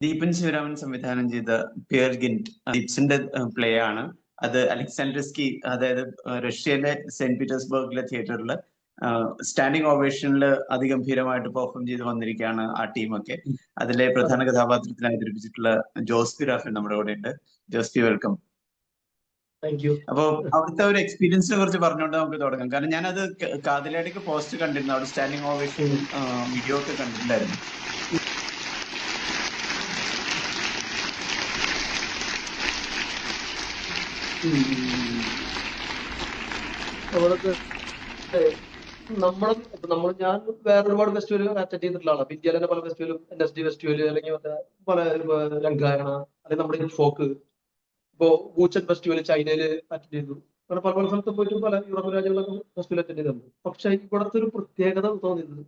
ദീപൻ ശിവരാമൻ സംവിധാനം ചെയ്ത peer ഗിന്റ് ഇബ്സന്റെ play ആണ്. അത് അലക്സാണ്ടർസ്കി, അതായത് റഷ്യയിലെ സെന്റ് പീറ്റേഴ്സ്ബർഗിലെ തിയേറ്ററിൽ സ്റ്റാൻഡിംഗ് ഓവേഷനിൽ അതിഗംഭീരമായിട്ട് പെർഫോം ചെയ്ത് വന്നിരിക്കുകയാണ് ആ ടീമൊക്കെ. അതിലെ പ്രധാന കഥാപാത്രത്തിൽ അവതരിപ്പിച്ചിട്ടുള്ള ജോസ്പി റാഫേൽ നമ്മുടെ കൂടെ ഉണ്ട്. ജോസ്പി, വെൽക്കം. അപ്പൊ അവിടുത്തെ ഒരു എക്സ്പീരിയൻസിനെ കുറിച്ച് പറഞ്ഞുകൊണ്ട് നമുക്ക് തുടങ്ങാം. കാരണം ഞാനത് കാതിലടിക്ക് പോസ്റ്റ് കണ്ടിരുന്നു, അവിടെ സ്റ്റാൻഡിംഗ് ഓവേഷൻ വീഡിയോ ഒക്കെ കണ്ടിട്ടുണ്ടായിരുന്നു. അവിടുത്തെ ഞാൻ വേറെ ഒരുപാട് ഫെസ്റ്റിവൽ അറ്റൻഡ് ചെയ്തിട്ടുള്ള ആളാണ്. ഇന്ത്യയിലെ തന്നെ പല ഫെസ്റ്റിവലും, NSD ഫെസ്റ്റിവൽ, അല്ലെങ്കിൽ മറ്റേ പല രംഗായണ, അല്ലെങ്കിൽ നമ്മുടെ ഫോക്ക്, ഇപ്പോ ഗൂച്ചൻ ഫെസ്റ്റിവൽ ചൈനയിൽ അറ്റൻഡ് ചെയ്തു. അങ്ങനെ പല പല സ്ഥലത്ത് പോയിട്ട് പല യൂറോപ്യൻ രാജ്യങ്ങളൊക്കെ ഫെസ്റ്റിവൽ അറ്റൻഡ് ചെയ്തിട്ടുണ്ട്. പക്ഷെ ഇവിടുത്തെ ഒരു പ്രത്യേകത തോന്നിയത്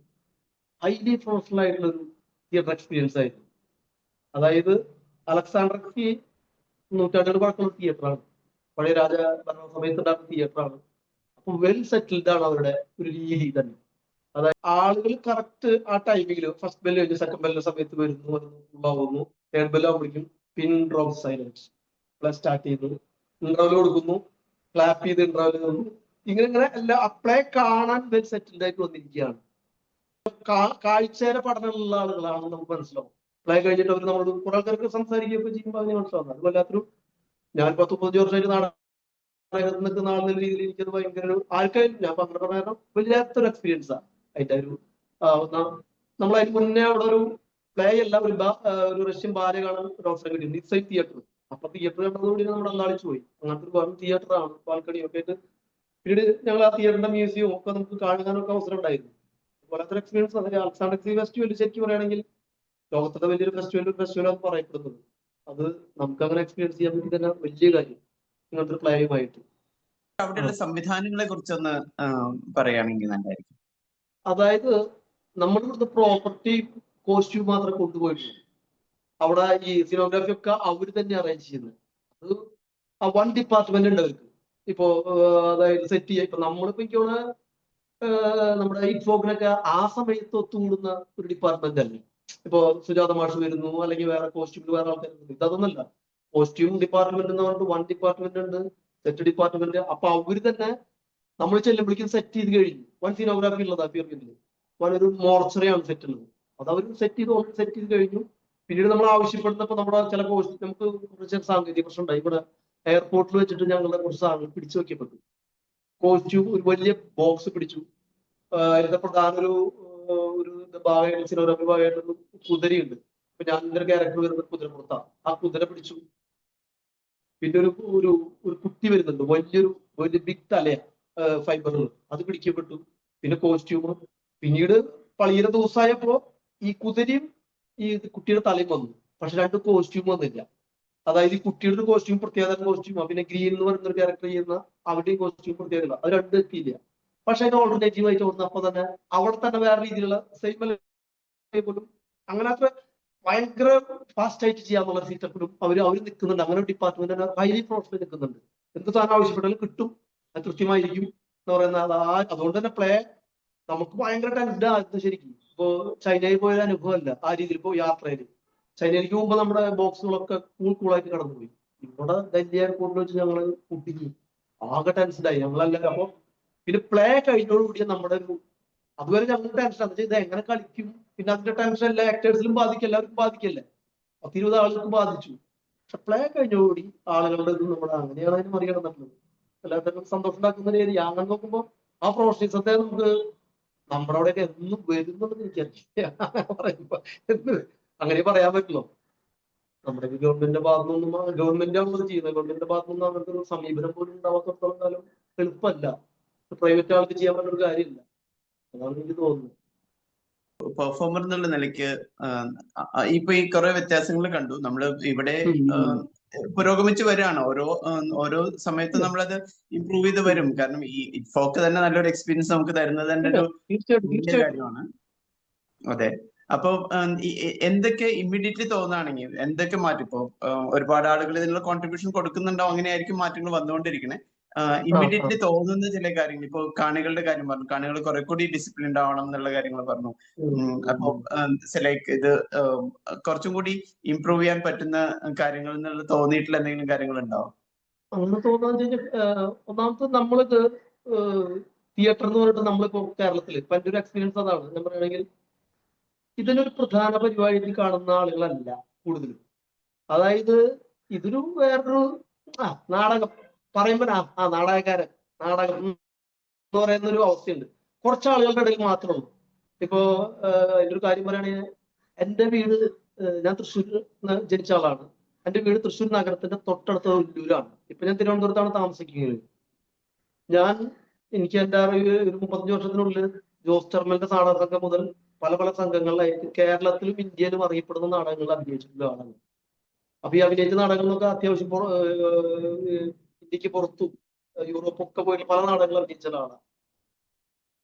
ഹൈലി പ്രൊഫഷണൽ ആയിട്ടുള്ള ഒരു തിയേറ്റർ എക്സ്പീരിയൻസ് ആയിരുന്നു. അതായത് അലക്സാണ്ടർസ്കി നൂറ്റാണ്ടുകൾ പഴക്കമുള്ള തിയേറ്ററാണ്, പഴയ രാജ ഭരണ സമയത്തുണ്ടായിരുന്ന തിയേറ്ററാണ്. അപ്പൊ വെൽ സെറ്റിൽഡ് ആണ് അവരുടെ ഒരു രീതി തന്നെ. അതായത് ആളുകൾ കറക്റ്റ് ആ ടൈമിങ്ങിൽ ഫസ്റ്റ് ബെല്ല് കഴിഞ്ഞ് സെക്കൻഡ് ബെല്ലിന്റെ സമയത്ത് വരുന്നു, തേർഡ് ബെല്ല് ആകുമ്പോഴേക്കും പിൻ ഡ്രോപ്പ് സൈലൻസ് സ്റ്റാർട്ട് ചെയ്തു, ഇന്റർവ്യൂ കൊടുക്കുന്നു, ക്ലാപ്പ് ചെയ്ത് ഇന്റർവ്യൂ തന്നു. ഇങ്ങനെ എല്ലാം അപ്ലൈ കാണാൻ വെൽ സെറ്റിൽഡ് ആയിട്ട് വന്നിരിക്കുകയാണ്. കാഴ്ചയുടെ പഠനമുള്ള ആളുകളാണ് നമുക്ക് മനസ്സിലാവും. പ്ലേ കഴിഞ്ഞിട്ട് അവർ നമ്മളോട് കുറെ ആൾക്കാർക്ക് സംസാരിക്കുകയൊക്കെ ചെയ്യുമ്പോൾ അതിന് മനസ്സിലാവുന്നത്. അത് വല്ലാത്തൊരു, ഞാൻ 10-30 വർഷമായിട്ട് നാടകത്തിൽ നിൽക്കുന്ന ആളെന്ന രീതിയിൽ എനിക്കത് ഭയങ്കര ഒരു ആർക്കായാലും ഞാൻ പന്ത്രണ്ട് പറഞ്ഞാൽ വല്ലാത്തൊരു എക്സ്പീരിയൻസാണ്. അതിന്റെ ഒരു നമ്മളതിന് മുന്നേ അവിടെ ഒരു പ്ലേ അല്ല, ഒരു റഷ്യൻ ബാല കാണാൻ ഒരു അവസരം കിട്ടിയിരുന്നു, ഇൻസൈഡ് തിയേറ്റർ. അപ്പൊ തിയേറ്റർ കണ്ടതോടെ നമ്മൾ അന്നാളിച്ചു പോയി. അങ്ങനത്തെ ഒരു വെറും തിയേറ്ററാണ് പാൽക്കടിയൊക്കെ ആയിട്ട്. പിന്നീട് ഞങ്ങൾ ആ തിയേറ്ററിന്റെ മ്യൂസിയം ഒക്കെ നമുക്ക് കാണാനൊക്കെ അവസരം ഉണ്ടായിരുന്നു. വല്ലാത്തൊരു എക്സ്പീരിയൻസ്. അതിൽ അലക്സാണ്ടർസ്കി ഫെസ്റ്റിവൽ ശരിക്കും പറയുകയാണെങ്കിൽ ലോകത്തിന്റെ വലിയൊരു ഫെസ്റ്റിവലാണ് പറയപ്പെടുന്നത്. അത് നമുക്ക് അങ്ങനെ എക്സ്പീരിയൻസ് ചെയ്യാൻ പറ്റി തന്നെ വലിയ കാര്യം, ഇങ്ങനത്തെ പ്ലേയുമായിട്ട്. അവിടെയുള്ള സംവിധാനങ്ങളെ കുറിച്ചൊന്ന് പറയുകയാണെങ്കിൽ നല്ലതായിരിക്കും. അതായത് നമ്മുടെ ഇവിടുത്തെ പ്രോപ്പർട്ടി കോസ്റ്റ്യൂം മാത്രമേ കൊണ്ടുപോയിട്ടുള്ളൂ. അവിടെ ഈ സിനോഗ്രാഫി ഒക്കെ അവർ തന്നെ അറേഞ്ച് ചെയ്യുന്നത്. അത് വൺ ഡിപ്പാർട്ട്മെന്റ് ഉണ്ട് അവർക്ക്. ഇപ്പോ അതായത് സെറ്റ് ചെയ്യാം. ഇപ്പൊ നമ്മളിപ്പോ എനിക്ക് നമ്മുടെ ഈ ഫോക്കിനൊക്കെ ആ സമയത്ത് ഒത്തുകൂടുന്ന ഒരു ഡിപ്പാർട്ട്മെന്റ് അല്ലേ. ഇപ്പൊ സുജാത മാഷ് വരുന്നു, അല്ലെങ്കിൽ വേറെ കോസ്റ്റ്യൂമിൽ വേറെ ആൾക്കാർ വരുന്നു. ഇതൊന്നല്ല. കോസ്റ്റ്യൂം ഡിപ്പാർട്ട്മെന്റ് എന്ന് പറഞ്ഞിട്ട് വൺ ഡിപ്പാർട്ട്മെന്റ് ഉണ്ട്, സെറ്റ് ഡിപ്പാർട്ട്മെന്റ്. അപ്പൊ അവര് തന്നെ നമ്മൾ ചെല്ലുമ്പോഴേക്കും സെറ്റ് ചെയ്ത് കഴിഞ്ഞു. വൺ സീനോഗ്രാഫി ഉള്ളതാ പിയർഗിന്റില്. ഒരു മോർച്ചറിയാണ് സെറ്റ് ഉള്ളത്. അത് അവർ സെറ്റ് ചെയ്ത് കഴിഞ്ഞു. പിന്നീട് നമ്മൾ ആവശ്യപ്പെടുന്നപ്പോ നമ്മുടെ ചില നമുക്ക് കുറച്ച് സാങ്കേതിക പ്രശ്നം ഉണ്ടായി. ഇവിടെ എയർപോർട്ടിൽ വെച്ചിട്ട് ഞങ്ങളുടെ കുറച്ച് സാധനങ്ങൾ പിടിച്ചു വെക്കപ്പെട്ടു. കോസ്റ്റ്യൂം ഒരു വലിയ ബോക്സ് പിടിച്ചു. അതിന്റെ പ്രധാന ഒരു ഭാഗമായിട്ട് സിനോഗ്രാഫി ഭാഗമായിട്ടൊരു കുതിരയുണ്ട്. അപ്പൊ ഞാൻ എന്റെ ക്യാരക്ടർ വരുന്നത് കുതിരപ്പുറത്താണ്. ആ കുതിര പിടിച്ചു. പിന്നെ ഒരു കുട്ടി വരുന്നുണ്ട്, വലിയ ബിഗ് തലയ ഫൈബറിൽ, അത് പിടിക്കപ്പെട്ടു. പിന്നെ കോസ്റ്റ്യൂം. പിന്നീട് പളിയുടെ ദിവസമായപ്പോ ഈ കുതിരയും ഈ കുട്ടിയുടെ തലയും വന്നു. പക്ഷെ രണ്ട് കോസ്റ്റ്യൂം വന്നില്ല. അതായത് ഈ കുട്ടിയുടെ ഒരു കോസ്റ്റ്യൂം പ്രത്യേകത കോസ്റ്റ്യൂമാണ്, പിന്നെ ഗ്രീൻ എന്ന് പറയുന്ന ഒരു ക്യാരക്ടർ ചെയ്യുന്ന അവരുടെയും കോസ്റ്റ്യൂം പ്രത്യേകത. അത് രണ്ടും എത്തിയില്ല. പക്ഷെ അതിന് ഓൾട്ടർനേറ്റീവ് ആയിട്ട് വന്നപ്പോ തന്നെ അവിടെ തന്നെ വേറെ രീതിയിലുള്ള സെയിം പോലും അങ്ങനെ അത്ര ഭയങ്കര ഫാസ്റ്റ് ആയിട്ട് ചെയ്യാന്നുള്ള സീറ്റപ്പിലും അവർ നിൽക്കുന്നുണ്ട്. അങ്ങനെ ഒരു ഡിപ്പാർട്ട്മെന്റ് ഹൈലി പ്രൊഫഷണൽ നിൽക്കുന്നുണ്ട്. എന്ത് സാധനം ആവശ്യപ്പെട്ടാലും കിട്ടും, അത് കൃത്യമായിരിക്കും എന്ന് പറയുന്നത്. അതുകൊണ്ട് തന്നെ പ്ലേ നമുക്ക് ഭയങ്കര ടെൻഷൻ ആയിരുന്നു ശരിക്കും. ഇപ്പോ ചൈനയിൽ പോയ അനുഭവമല്ല ആ രീതിയിൽ. ഇപ്പോ യാത്രയിൽ ചൈനയിലേക്ക് പോകുമ്പോൾ നമ്മുടെ ബോക്സുകളൊക്കെ കൂളായിട്ട് കടന്നുപോയി. ഇവിടെ ഡൽഹി എയർപോർട്ടിൽ വെച്ച് ഞങ്ങള് കുട്ടിക്ക് ആകെ ടെൻഷനായി ഞങ്ങളെല്ലാവരും. അപ്പൊ പിന്നെ പ്ലേ കഴിഞ്ഞോടുകൂടിയ നമ്മുടെ ഒരു അതുവരെ ഞങ്ങൾ ടെൻഷൻ ആണ്, ഇത് എങ്ങനെ കളിക്കും. പിന്നെ അതിന്റെ ടെൻഷൻ എല്ലാ ആക്ടേഴ്സിലും ബാധിക്കും, എല്ലാവർക്കും ബാധിക്കല്ലേ. 10-20 ആളുകൾക്ക് ബാധിച്ചു. പക്ഷെ പ്ലേ കഴിഞ്ഞോടുകൂടി ആളുകളുടെ ഇത് നമ്മുടെ അങ്ങനെയാണ് അതിന് മറികടന്നിട്ടുള്ളത്. എല്ലാത്തിനും സന്തോഷം ഉണ്ടാക്കുന്ന രീതി. അങ്ങനെ നോക്കുമ്പോ ആ പ്രൊഫഷണലിസത്തെ നമുക്ക് നമ്മുടെ അവിടെയൊക്കെ എന്നും വരുന്നുണ്ടെന്ന് എനിക്കറിയാം. പറയുമ്പോ അങ്ങനെ പറയാൻ പറ്റുള്ളൂ. നമ്മുടെ ഗവൺമെന്റിന്റെ ഭാഗത്തുനിന്നും ഗവൺമെന്റ് ആവുന്നത് ചെയ്യുന്നത്, ഗവൺമെന്റിന്റെ ഭാഗത്തുനിന്നും അങ്ങനത്തെ ഒരു സമീപനം പോലും ഉണ്ടാവാത്തടത്തോളം കാലം എളുപ്പമല്ല. പ്രൈവറ്റ് ആൾക്ക് ചെയ്യാൻ പറ്റുന്ന ഒരു കാര്യമില്ല. അതാണ് എനിക്ക് തോന്നുന്നത്. പെർഫോമർ എന്നുള്ള നിലയ്ക്ക് ഇപ്പൊ ഈ കുറെ വ്യത്യാസങ്ങൾ കണ്ടു. നമ്മള് ഇവിടെ പുരോഗമിച്ച് വരികയാണ്. ഓരോ സമയത്ത് നമ്മളത് ഇമ്പ്രൂവ് ചെയ്ത് വരും. കാരണം ഈ ഫോക്ക് തന്നെ നല്ലൊരു എക്സ്പീരിയൻസ് നമുക്ക് തരുന്നത് തന്നെ ഒരു വലിയ കാര്യമാണ്. അതെ. അപ്പൊ എന്തൊക്കെ ഇമ്മീഡിയറ്റ്ലി തോന്നുകയാണെങ്കിൽ എന്തൊക്കെ മാറ്റും? ഇപ്പോ ഒരുപാട് ആളുകൾ ഇതിനുള്ള കോൺട്രിബ്യൂഷൻ കൊടുക്കുന്നുണ്ടോ, അങ്ങനെയായിരിക്കും മാറ്റങ്ങൾ വന്നുകൊണ്ടിരിക്കണേ. ഇമ്മീഡിയറ്റ്ലി തോന്നുന്ന ചില കാര്യങ്ങൾ, ഇപ്പൊ കാണികളുടെ കാര്യം പറഞ്ഞു, കാണികൾ കുറെ കൂടി ഡിസിപ്ലിൻഡ് ആവണം എന്നുള്ള കാര്യങ്ങൾ പറഞ്ഞു. അപ്പോ ലൈക്ക് ഇത് കുറച്ചും കൂടി ഇംപ്രൂവ് ചെയ്യാൻ പറ്റുന്ന കാര്യങ്ങൾ എന്നുള്ള തോന്നിയിട്ടുള്ള എന്തെങ്കിലും കാര്യങ്ങൾ ഉണ്ടാവും? അങ്ങനെ തോന്നാന്ന് വെച്ച് കഴിഞ്ഞാൽ ഒന്നാമത്തെ നമ്മളിത് തിയേറ്റർ എന്ന് പറഞ്ഞിട്ട് നമ്മളിപ്പോ കേരളത്തിൽ ഇപ്പൊ എൻ്റെ ഒരു എക്സ്പീരിയൻസ് അതാണ്. ഞാൻ പറയുകയാണെങ്കിൽ ഇതിനൊരു പ്രധാന പരിപാടി കാണുന്ന ആളുകളല്ല കൂടുതലും. അതായത് ഇതൊരു വേറൊരു നാടകം പറയുമ്പോൾ നാടകക്കാരൻ നാടകം എന്ന് പറയുന്ന ഒരു അവസ്ഥയുണ്ട്. കുറച്ച് ആളുകളുടെ ഇടയിൽ മാത്രമേ ഉള്ളൂ. ഇപ്പോ എൻ്റെ ഒരു കാര്യം പറയുകയാണെങ്കിൽ എൻ്റെ വീട്, ഞാൻ തൃശ്ശൂർ ജനിച്ച ആളാണ്. എൻ്റെ വീട് തൃശ്ശൂർ നഗരത്തിന്റെ തൊട്ടടുത്ത ഉല്ലൂരാണ്. ഇപ്പൊ ഞാൻ തിരുവനന്തപുരത്താണ് താമസിക്കുന്നത്. എനിക്ക് എൻ്റെ ഒരു 35 വർഷത്തിനുള്ളിൽ ജോസ് ടെർമലിന്റെ നാടക സംഘം മുതൽ പല പല സംഘങ്ങളിലായിട്ട് കേരളത്തിലും ഇന്ത്യയിലും അറിയപ്പെടുന്ന നാടകങ്ങളിൽ അഭിനയിച്ചിട്ടുള്ള ആളാണ്. അപ്പൊ ഈ അഭിനയിച്ച നാടകങ്ങളൊക്കെ അത്യാവശ്യം ഇന്ത്യക്ക് പുറത്തും യൂറോപ്പൊക്കെ പോയിട്ട് പല നാടകങ്ങൾ അഭിനയിച്ച ആളാണ്.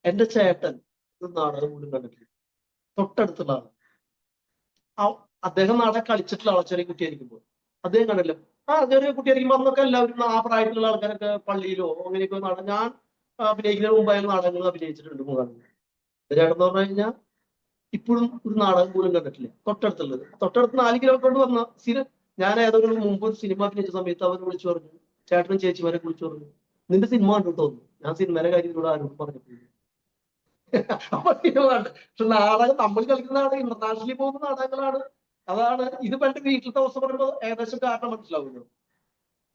എന്റെ ചേട്ടൻ ഒരു നാടകം പോലും കണ്ടിട്ടില്ല. തൊട്ടടുത്തുള്ള ആള്. അദ്ദേഹം നാടകം കളിച്ചിട്ടുള്ള ആളെ ചെറിയ കുട്ടിയായിരിക്കുമ്പോൾ അദ്ദേഹം കണ്ടില്ല. ചെറിയ കുട്ടിയായിരിക്കുമ്പോൾ അന്നൊക്കെ എല്ലാവരും ആ പ്രായത്തിലുള്ള ആൾക്കാരൊക്കെ പള്ളിയിലോ അങ്ങനെയൊക്കെ നാടകം, ഞാൻ അഭിനയിക്കുന്നതിന് മുമ്പായാലും നാടകങ്ങൾ അഭിനയിച്ചിട്ടുണ്ട്. ചേട്ടൻ എന്ന് പറഞ്ഞു കഴിഞ്ഞാൽ ഇപ്പോഴും ഒരു നാടകം പോലും കണ്ടിട്ടില്ല. തൊട്ടടുത്ത് 4 കിലോമീറ്റർ കൊണ്ട് വന്ന ഞാൻ ഏതെങ്കിലും മുമ്പ് ഒരു സിനിമ അഭിനയിച്ച സമയത്ത് അവർ വിളിച്ചു പറഞ്ഞു, ചേട്ടനും ചേച്ചിമാരെ വിളിച്ചു പറഞ്ഞു, നിന്റെ സിനിമ കണ്ടിട്ട് തോന്നുന്നു. ഞാൻ സിനിമയുടെ കാര്യത്തിലൂടെ ആരോടും പറഞ്ഞിട്ടില്ല. പക്ഷെ നാടകം നമ്മൾ കളിക്കുന്ന നാടകം ഇന്റർനാഷണലി പോകുന്ന നാടകങ്ങളാണ്. അതാണ് ഇത്. പണ്ട് വീട്ടിലത്തെ അവസ്ഥ പറയുമ്പോൾ ഏകദേശം കാരണം മനസ്സിലാവുന്നു.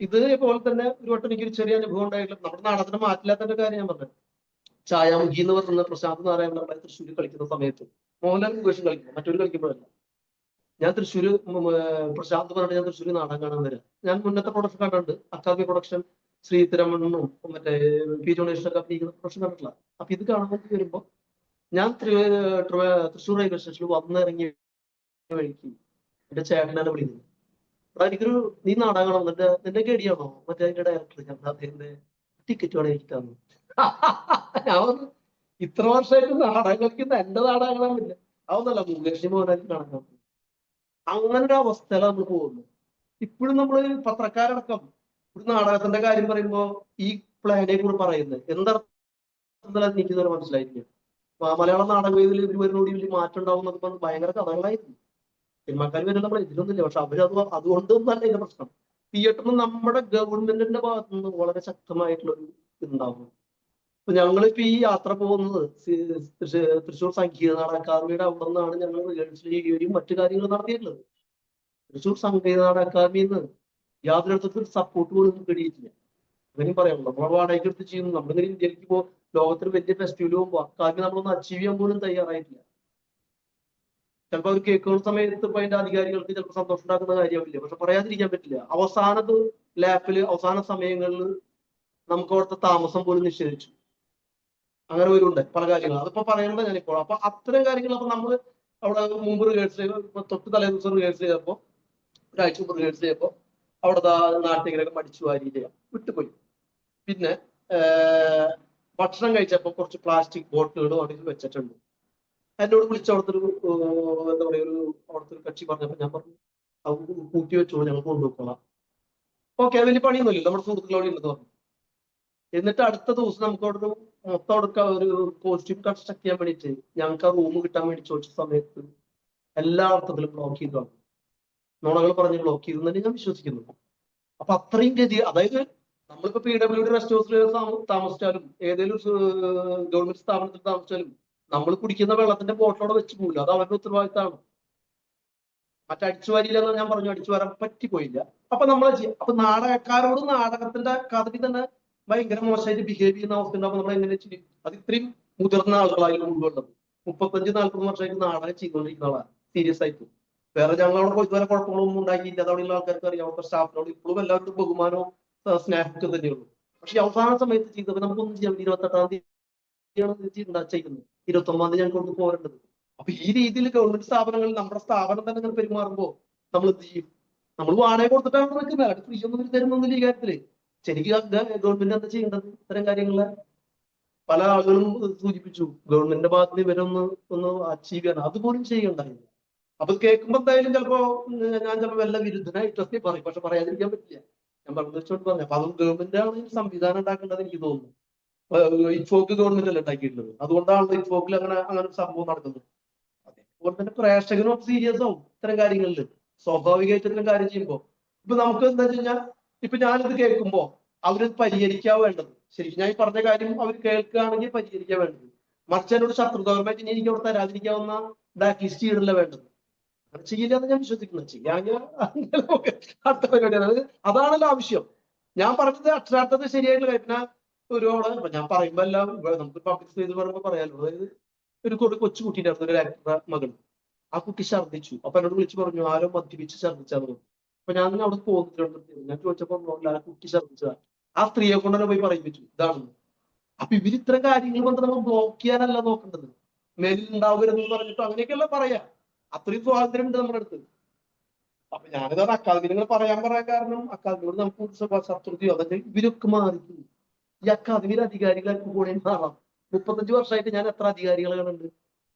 ഇത് പോലെ തന്നെ ഒരു വട്ടം എനിക്കൊരു ചെറിയ അനുഭവം ഉണ്ടായിട്ടില്ല. നമ്മുടെ നാടകത്തിന് മാറ്റില്ലാത്തതിന്റെ കാര്യം ഞാൻ പറഞ്ഞു. ഛായാമുഖി എന്ന് പറയുന്ന പ്രശാന്ത് നാരായണ തൃശ്ശൂർ കളിക്കുന്ന സമയത്ത് മോഹൻലാൽ മുകേഷും കളിക്കുന്നു, മറ്റൊരു കളിക്കുമ്പോഴല്ല. ഞാൻ തൃശ്ശൂര് പ്രശാന്ത് പറഞ്ഞിട്ട് ഞാൻ തൃശ്ശൂർ നാടകം കാണാൻ വരാം. ഞാൻ മുന്നത്തെ പ്രൊഡക്ഷൻ കണ്ടിട്ടുണ്ട്, അക്കാദമി പ്രൊഡക്ഷൻ, ശ്രീധരമണ്ണും മറ്റേ പി ജോണേഷനൊക്കെ അഭിനയിക്കുന്ന പ്രൊഡക്ഷൻ കണ്ടിട്ടില്ല. അപ്പൊ ഇത് കാണാൻ വരുമ്പോ ഞാൻ തൃശ്ശൂർ റെയിൽവേ സ്റ്റേഷനിൽ വന്നിറങ്ങിയ വഴിക്ക് എന്റെ ചേട്ടനാണ് വിളിക്കുന്നത്. എനിക്കൊരു നീ നാടകം കാണാൻ നിന്റെ ഗഡിയാണോ മറ്റേ അതിന്റെ ഡയറക്ടർ? ഞാൻ അദ്ദേഹത്തിന്റെ ടിക്കറ്റ് വേണം എനിക്ക് തന്നു. ഞാൻ പറഞ്ഞു ഇത്ര വർഷമായിട്ട് നാടകം കളിക്കുന്ന എന്റെ നാടകം കാണാനില്ല. അതൊന്നല്ല മുകേഷ് മോഹൻലാൽ കാണാൻ. അങ്ങനെ ഒരു അവസ്ഥയിലാണ് നമ്മൾ പോകുന്നത്. ഇപ്പോഴും നമ്മൾ പത്രക്കാരടക്കം ഒരു നാടകത്തിന്റെ കാര്യം പറയുമ്പോ ഈ പ്ലാനെ കൂടെ പറയുന്നത് എന്താ എനിക്കിതുവരെ മനസ്സിലായിട്ടില്ല. മലയാളം നാടകവേദിയിൽ ഇവർ വരുന്നോടി വലിയ മാറ്റം ഉണ്ടാവും എന്നൊക്കെ പറഞ്ഞ് ഭയങ്കര കഥകളായിരുന്നു. സിനിമാക്കാർ വരുന്ന നമ്മൾ ഇതിലൊന്നുമില്ല. പക്ഷെ അതുകൊണ്ടൊന്നല്ല ഇതിന്റെ പ്രശ്നം. തിയേറ്ററിന് നമ്മുടെ ഗവൺമെന്റിന്റെ ഭാഗത്തു നിന്ന് വളരെ ശക്തമായിട്ടുള്ള ഒരു ഇതുണ്ടാവുന്നു. ഇപ്പൊ ഞങ്ങളിപ്പോ ഈ യാത്ര പോകുന്നത് തൃശ്ശൂർ സംഗീത നാടക അക്കാദമിയുടെ അവിടെ നിന്നാണ് ഞങ്ങൾ റിഹേഴ്സൽ ചെയ്യുകയും മറ്റു കാര്യങ്ങൾ നടത്തിയിട്ടുള്ളത്. തൃശ്ശൂർ സംഗീത നാടക അക്കാദമിയിൽ നിന്ന് യാതൊരു തരത്തിലും സപ്പോർട്ട് പോലും കിട്ടിയിട്ടില്ല. അങ്ങനെയും പറയാമല്ലോ. നമ്മൾ വാടകയ്ക്ക് എടുത്ത് ചെയ്യുന്നു. നമ്മളിങ്ങനെ ഇന്ത്യയിലേക്ക് പോ ലോകത്തിൽ വലിയ ഫെസ്റ്റിവൽ പോകുമ്പോൾ അക്കാദമി നമ്മളൊന്ന് അച്ചീവ് ചെയ്യാൻ പോലും തയ്യാറായിട്ടില്ല. ചിലപ്പോൾ അവർ കേൾക്കുന്ന സമയത്ത് ഇപ്പൊ അതിന്റെ അധികാരികൾക്ക് ചിലപ്പോൾ സന്തോഷം ഉണ്ടാക്കുന്ന കാര്യമാവില്ല. പക്ഷെ പറയാതിരിക്കാൻ പറ്റില്ല. അവസാനത്ത് ലാപ്പില് അവസാന സമയങ്ങളിൽ നമുക്ക് അവിടുത്തെ താമസം പോലും നിഷേധിച്ചു. അങ്ങനെ വരുന്നുണ്ട് പല കാര്യങ്ങളും. അതിപ്പോ പറയേണ്ടത് ഞാനിപ്പോൾ. അപ്പൊ അത്തരം കാര്യങ്ങൾ അപ്പൊ നമ്മൾ അവിടെ മുമ്പ് റിഹേഴ്സൽ തൊട്ട് തലേ ദിവസം റിഹേഴ്സൽ ചെയ്തപ്പോ, ഒരാഴ്ച മുമ്പ് റിഹേഴ്സൽ ചെയ്തപ്പോ അവിടുത്തെ നാട്ടികരൊക്കെ മടിച്ചു വാരി ചെയ്യാം വിട്ടുപോയി. പിന്നെ ഭക്ഷണം കഴിച്ചപ്പോ കുറച്ച് പ്ലാസ്റ്റിക് ബോട്ടിലുകൾ അവിടെ വെച്ചിട്ടുണ്ട്. എന്നോട് വിളിച്ച അവിടുത്തെ ഒരു എന്താ പറയുക അവിടുത്തെ ഒരു കക്ഷി പറഞ്ഞപ്പോ ഞാൻ പറഞ്ഞു അത് കൂട്ടി വെച്ചോളൂ, ഞങ്ങൾ കൊണ്ടുപോയിക്കോളാം. ഓക്കെ, വലിയ പണിയൊന്നുമില്ല, നമ്മുടെ സുഹൃത്തുക്കളോട് ഉണ്ടെന്ന് പറഞ്ഞു. എന്നിട്ട് അടുത്ത ദിവസം നമുക്ക് അവിടെ മൊത്തം അവിടെ ഒരു കോസ്റ്റ്യൂം കൺസ്ട്രക്ട് ചെയ്യാൻ വേണ്ടിയിട്ട് ഞങ്ങൾക്ക് ആ റൂം കിട്ടാൻ വേണ്ടി ചോദിച്ച സമയത്ത് എല്ലാ അർത്ഥത്തിലും ബ്ലോക്ക് ചെയ്തു. നുണകൾ പറഞ്ഞ് ബ്ലോക്ക് ചെയ്തു തന്നെ ഞാൻ വിശ്വസിക്കുന്നു. അപ്പൊ അത്രയും ഗതി, അതായത് നമ്മളിപ്പോ PWD റെസ്റ്റ് ഹൗസിൽ താമസിച്ചാലും ഏതെങ്കിലും ഗവൺമെന്റ് സ്ഥാപനത്തിൽ താമസിച്ചാലും നമ്മൾ കുടിക്കുന്ന വെള്ളത്തിന്റെ ബോട്ടിലോടെ വെച്ച് പോകില്ല. അത് അവരുടെ ഉത്തരവാദിത്തമാണ്. മറ്റടിച്ചു വരില്ലെന്ന് ഞാൻ പറഞ്ഞു, അടിച്ചു വരാൻ പറ്റിപ്പോയില്ല. അപ്പൊ നമ്മളെ അപ്പൊ നാടകക്കാരോട് നാടകത്തിന്റെ അക്കാദമി തന്നെ ഭയങ്കര മോശമായിട്ട് ബിഹേവ് ചെയ്യുന്ന അവസ്ഥ ഉണ്ടാകുമ്പോൾ നമ്മൾ എങ്ങനെ ചെയ്യും? അത് ഇത്രയും മുതിർന്ന ആളുകളായാലും ഉൾക്കൊള്ളുന്നത് 35-40 വർഷമായിട്ട് നാടകം ചെയ്തുകൊണ്ടിരിക്കുന്ന ആളാണ് സീരിയസ് ആയിട്ട്. വേറെ ഞങ്ങളവിടെ ഇതുവരെ കുഴപ്പങ്ങളൊന്നും ഉണ്ടാക്കിയില്ല. അവിടെയുള്ള ആൾക്കാർക്ക് അറിയാം, അവിടുത്തെ സ്റ്റാഫിനോട് ഇപ്പോഴും എല്ലാവർക്കും ബഹുമാനവും സ്നേഹമൊക്കെ തന്നെയുള്ളൂ. പക്ഷെ അവസാന സമയത്ത് ചെയ്തപ്പോൾ നമുക്കൊന്നും ചെയ്യാം. 28-ാം തീയതിയാണ് ചെയ്യുന്നത്, 29-ാം തീയതി ഞങ്ങൾക്ക് കൊണ്ട് പോരേണ്ടത്. അപ്പൊ ഈ രീതിയിൽ ഗവൺമെന്റ് സ്ഥാപനങ്ങളിൽ നമ്മുടെ സ്ഥാപനം തന്നെ ഇങ്ങനെ പെരുമാറുമ്പോൾ നമ്മൾ എന്ത് ചെയ്യും? നമ്മൾ വാടക കൊടുത്തിട്ടാണ് നിൽക്കുന്നത്. അത് ഫ്രീ ഒന്നും തരുന്നൊന്നുമില്ല ഈ കാര്യത്തില്. ശരിക്കും ഗവൺമെന്റ് എന്താ ചെയ്യേണ്ടത്? ഇത്തരം കാര്യങ്ങള് പല ആളുകളും സൂചിപ്പിച്ചു, ഗവൺമെന്റിന്റെ ഭാഗത്ത് ഇവരൊന്ന് അച്ചീവ് ചെയ്യണം. അതുപോലും ചെയ്യണ്ടായില്ല. അപ്പൊ കേൾക്കുമ്പോ എന്തായാലും ചിലപ്പോ ഞാൻ ചിലപ്പോ വല്ല വിരുദ്ധനായിട്ടൊക്കെ പറയും. പക്ഷെ പറയാതിരിക്കാൻ പറ്റില്ല. ഞാൻ വെച്ചോണ്ട് പറഞ്ഞു. അപ്പൊ അതും ഗവൺമെന്റ് ആണ് ഈ സംവിധാനം ഉണ്ടാക്കേണ്ടത് എനിക്ക് തോന്നുന്നു. ഇൻഫോക്ക് ഗവൺമെന്റ് അല്ല ഉണ്ടാക്കിയിട്ടുള്ളത്. അതുകൊണ്ടാണ് ഇൻഫോക്കിൽ അങ്ങനെ അങ്ങനെ ഒരു സംഭവം നടക്കുന്നത്. അതേപോലെ തന്നെ പ്രേക്ഷകനും സീരിയസ് ആവും ഇത്തരം കാര്യങ്ങളിൽ. സ്വാഭാവികമായിട്ട് ഇത്തരം കാര്യം ചെയ്യുമ്പോൾ ഇപ്പൊ നമുക്ക് എന്താ വെച്ച് കഴിഞ്ഞാൽ ഇപ്പൊ ഞാനിത് കേൾക്കുമ്പോ അവരത് പരിഹരിക്കാൻ വേണ്ടത്, ശരിക്കും ഞാൻ ഈ പറഞ്ഞ കാര്യം അവർ കേൾക്കുകയാണെങ്കിൽ പരിഹരിക്കാൻ വേണ്ടത്, മറിച്ച് എന്നോട് ശത്രുതാപരമായിട്ട് ഇനി എനിക്ക് അവിടെ തരാതിരിക്കാവുന്ന ബ്ലാക്ക് ലിസ്റ്റ് ചെയ്യണല്ല വേണ്ടത്. അത് ചെയ്യില്ല എന്ന് ഞാൻ വിശ്വസിക്കുന്നത്. ചെയ്യാമെങ്കിൽ അടുത്ത പരിപാടിയാണ്. അതാണല്ലോ ആവശ്യം. ഞാൻ പറഞ്ഞത് അക്ഷരാർത്ഥത്തിൽ ശരിയായിട്ടുള്ള കാര്യം. ഒരുപാട് ഞാൻ പറയുമ്പോ എല്ലാം നമുക്ക് പബ്ലിക് സ്പേസ് പറയുമ്പോൾ പറയാലോ. അതായത് ഒരു കൊച്ചുകുട്ടിയുടെ ഒരു ആക്ടറുടെ മകൾ, ആ കുട്ടി ഛർദ്ദിച്ചു. അപ്പൊ എന്നോട് വിളിച്ചു പറഞ്ഞു ആരോ മദ്യപിച്ച് ഛർദ്ദിച്ചാന്ന് പറഞ്ഞു. അപ്പൊ ഞാൻ അവിടെ പോകുന്നില്ല. ഞാൻ ചോദിച്ചപ്പോ ആ കുട്ടി ഛർദ്ദിച്ചതാ. ആ സ്ത്രീയെ കൊണ്ട് തന്നെ പോയി പറയിപ്പിച്ചു ഇതാണെന്ന്. അപ്പൊ ഇവര് ഇത്തരം കാര്യങ്ങൾ കൊണ്ട് നമ്മൾ ബ്ലോക്ക് ചെയ്യാനല്ല നോക്കേണ്ടത്. മേലിൽ ഉണ്ടാവരുതെന്ന് പറഞ്ഞിട്ട് അങ്ങനെയൊക്കെയല്ല പറയാ. അത്രയും സ്വാതന്ത്ര്യം ഉണ്ട് നമ്മുടെ അടുത്ത്. അപ്പൊ ഞാനിത് അക്കാദമികൾ പറയാൻ കാരണം അക്കാദമിയോട് നമുക്ക് ശത്രുതയോ അതൊക്കെ ഇവരൊക്കെ മാറിക്കും. ഈ അക്കാദമിയിലെ അധികാരികളൊക്കെ കൂടെ മാറാം. 35 വർഷമായിട്ട് ഞാൻ എത്ര അധികാരികളുണ്ട്,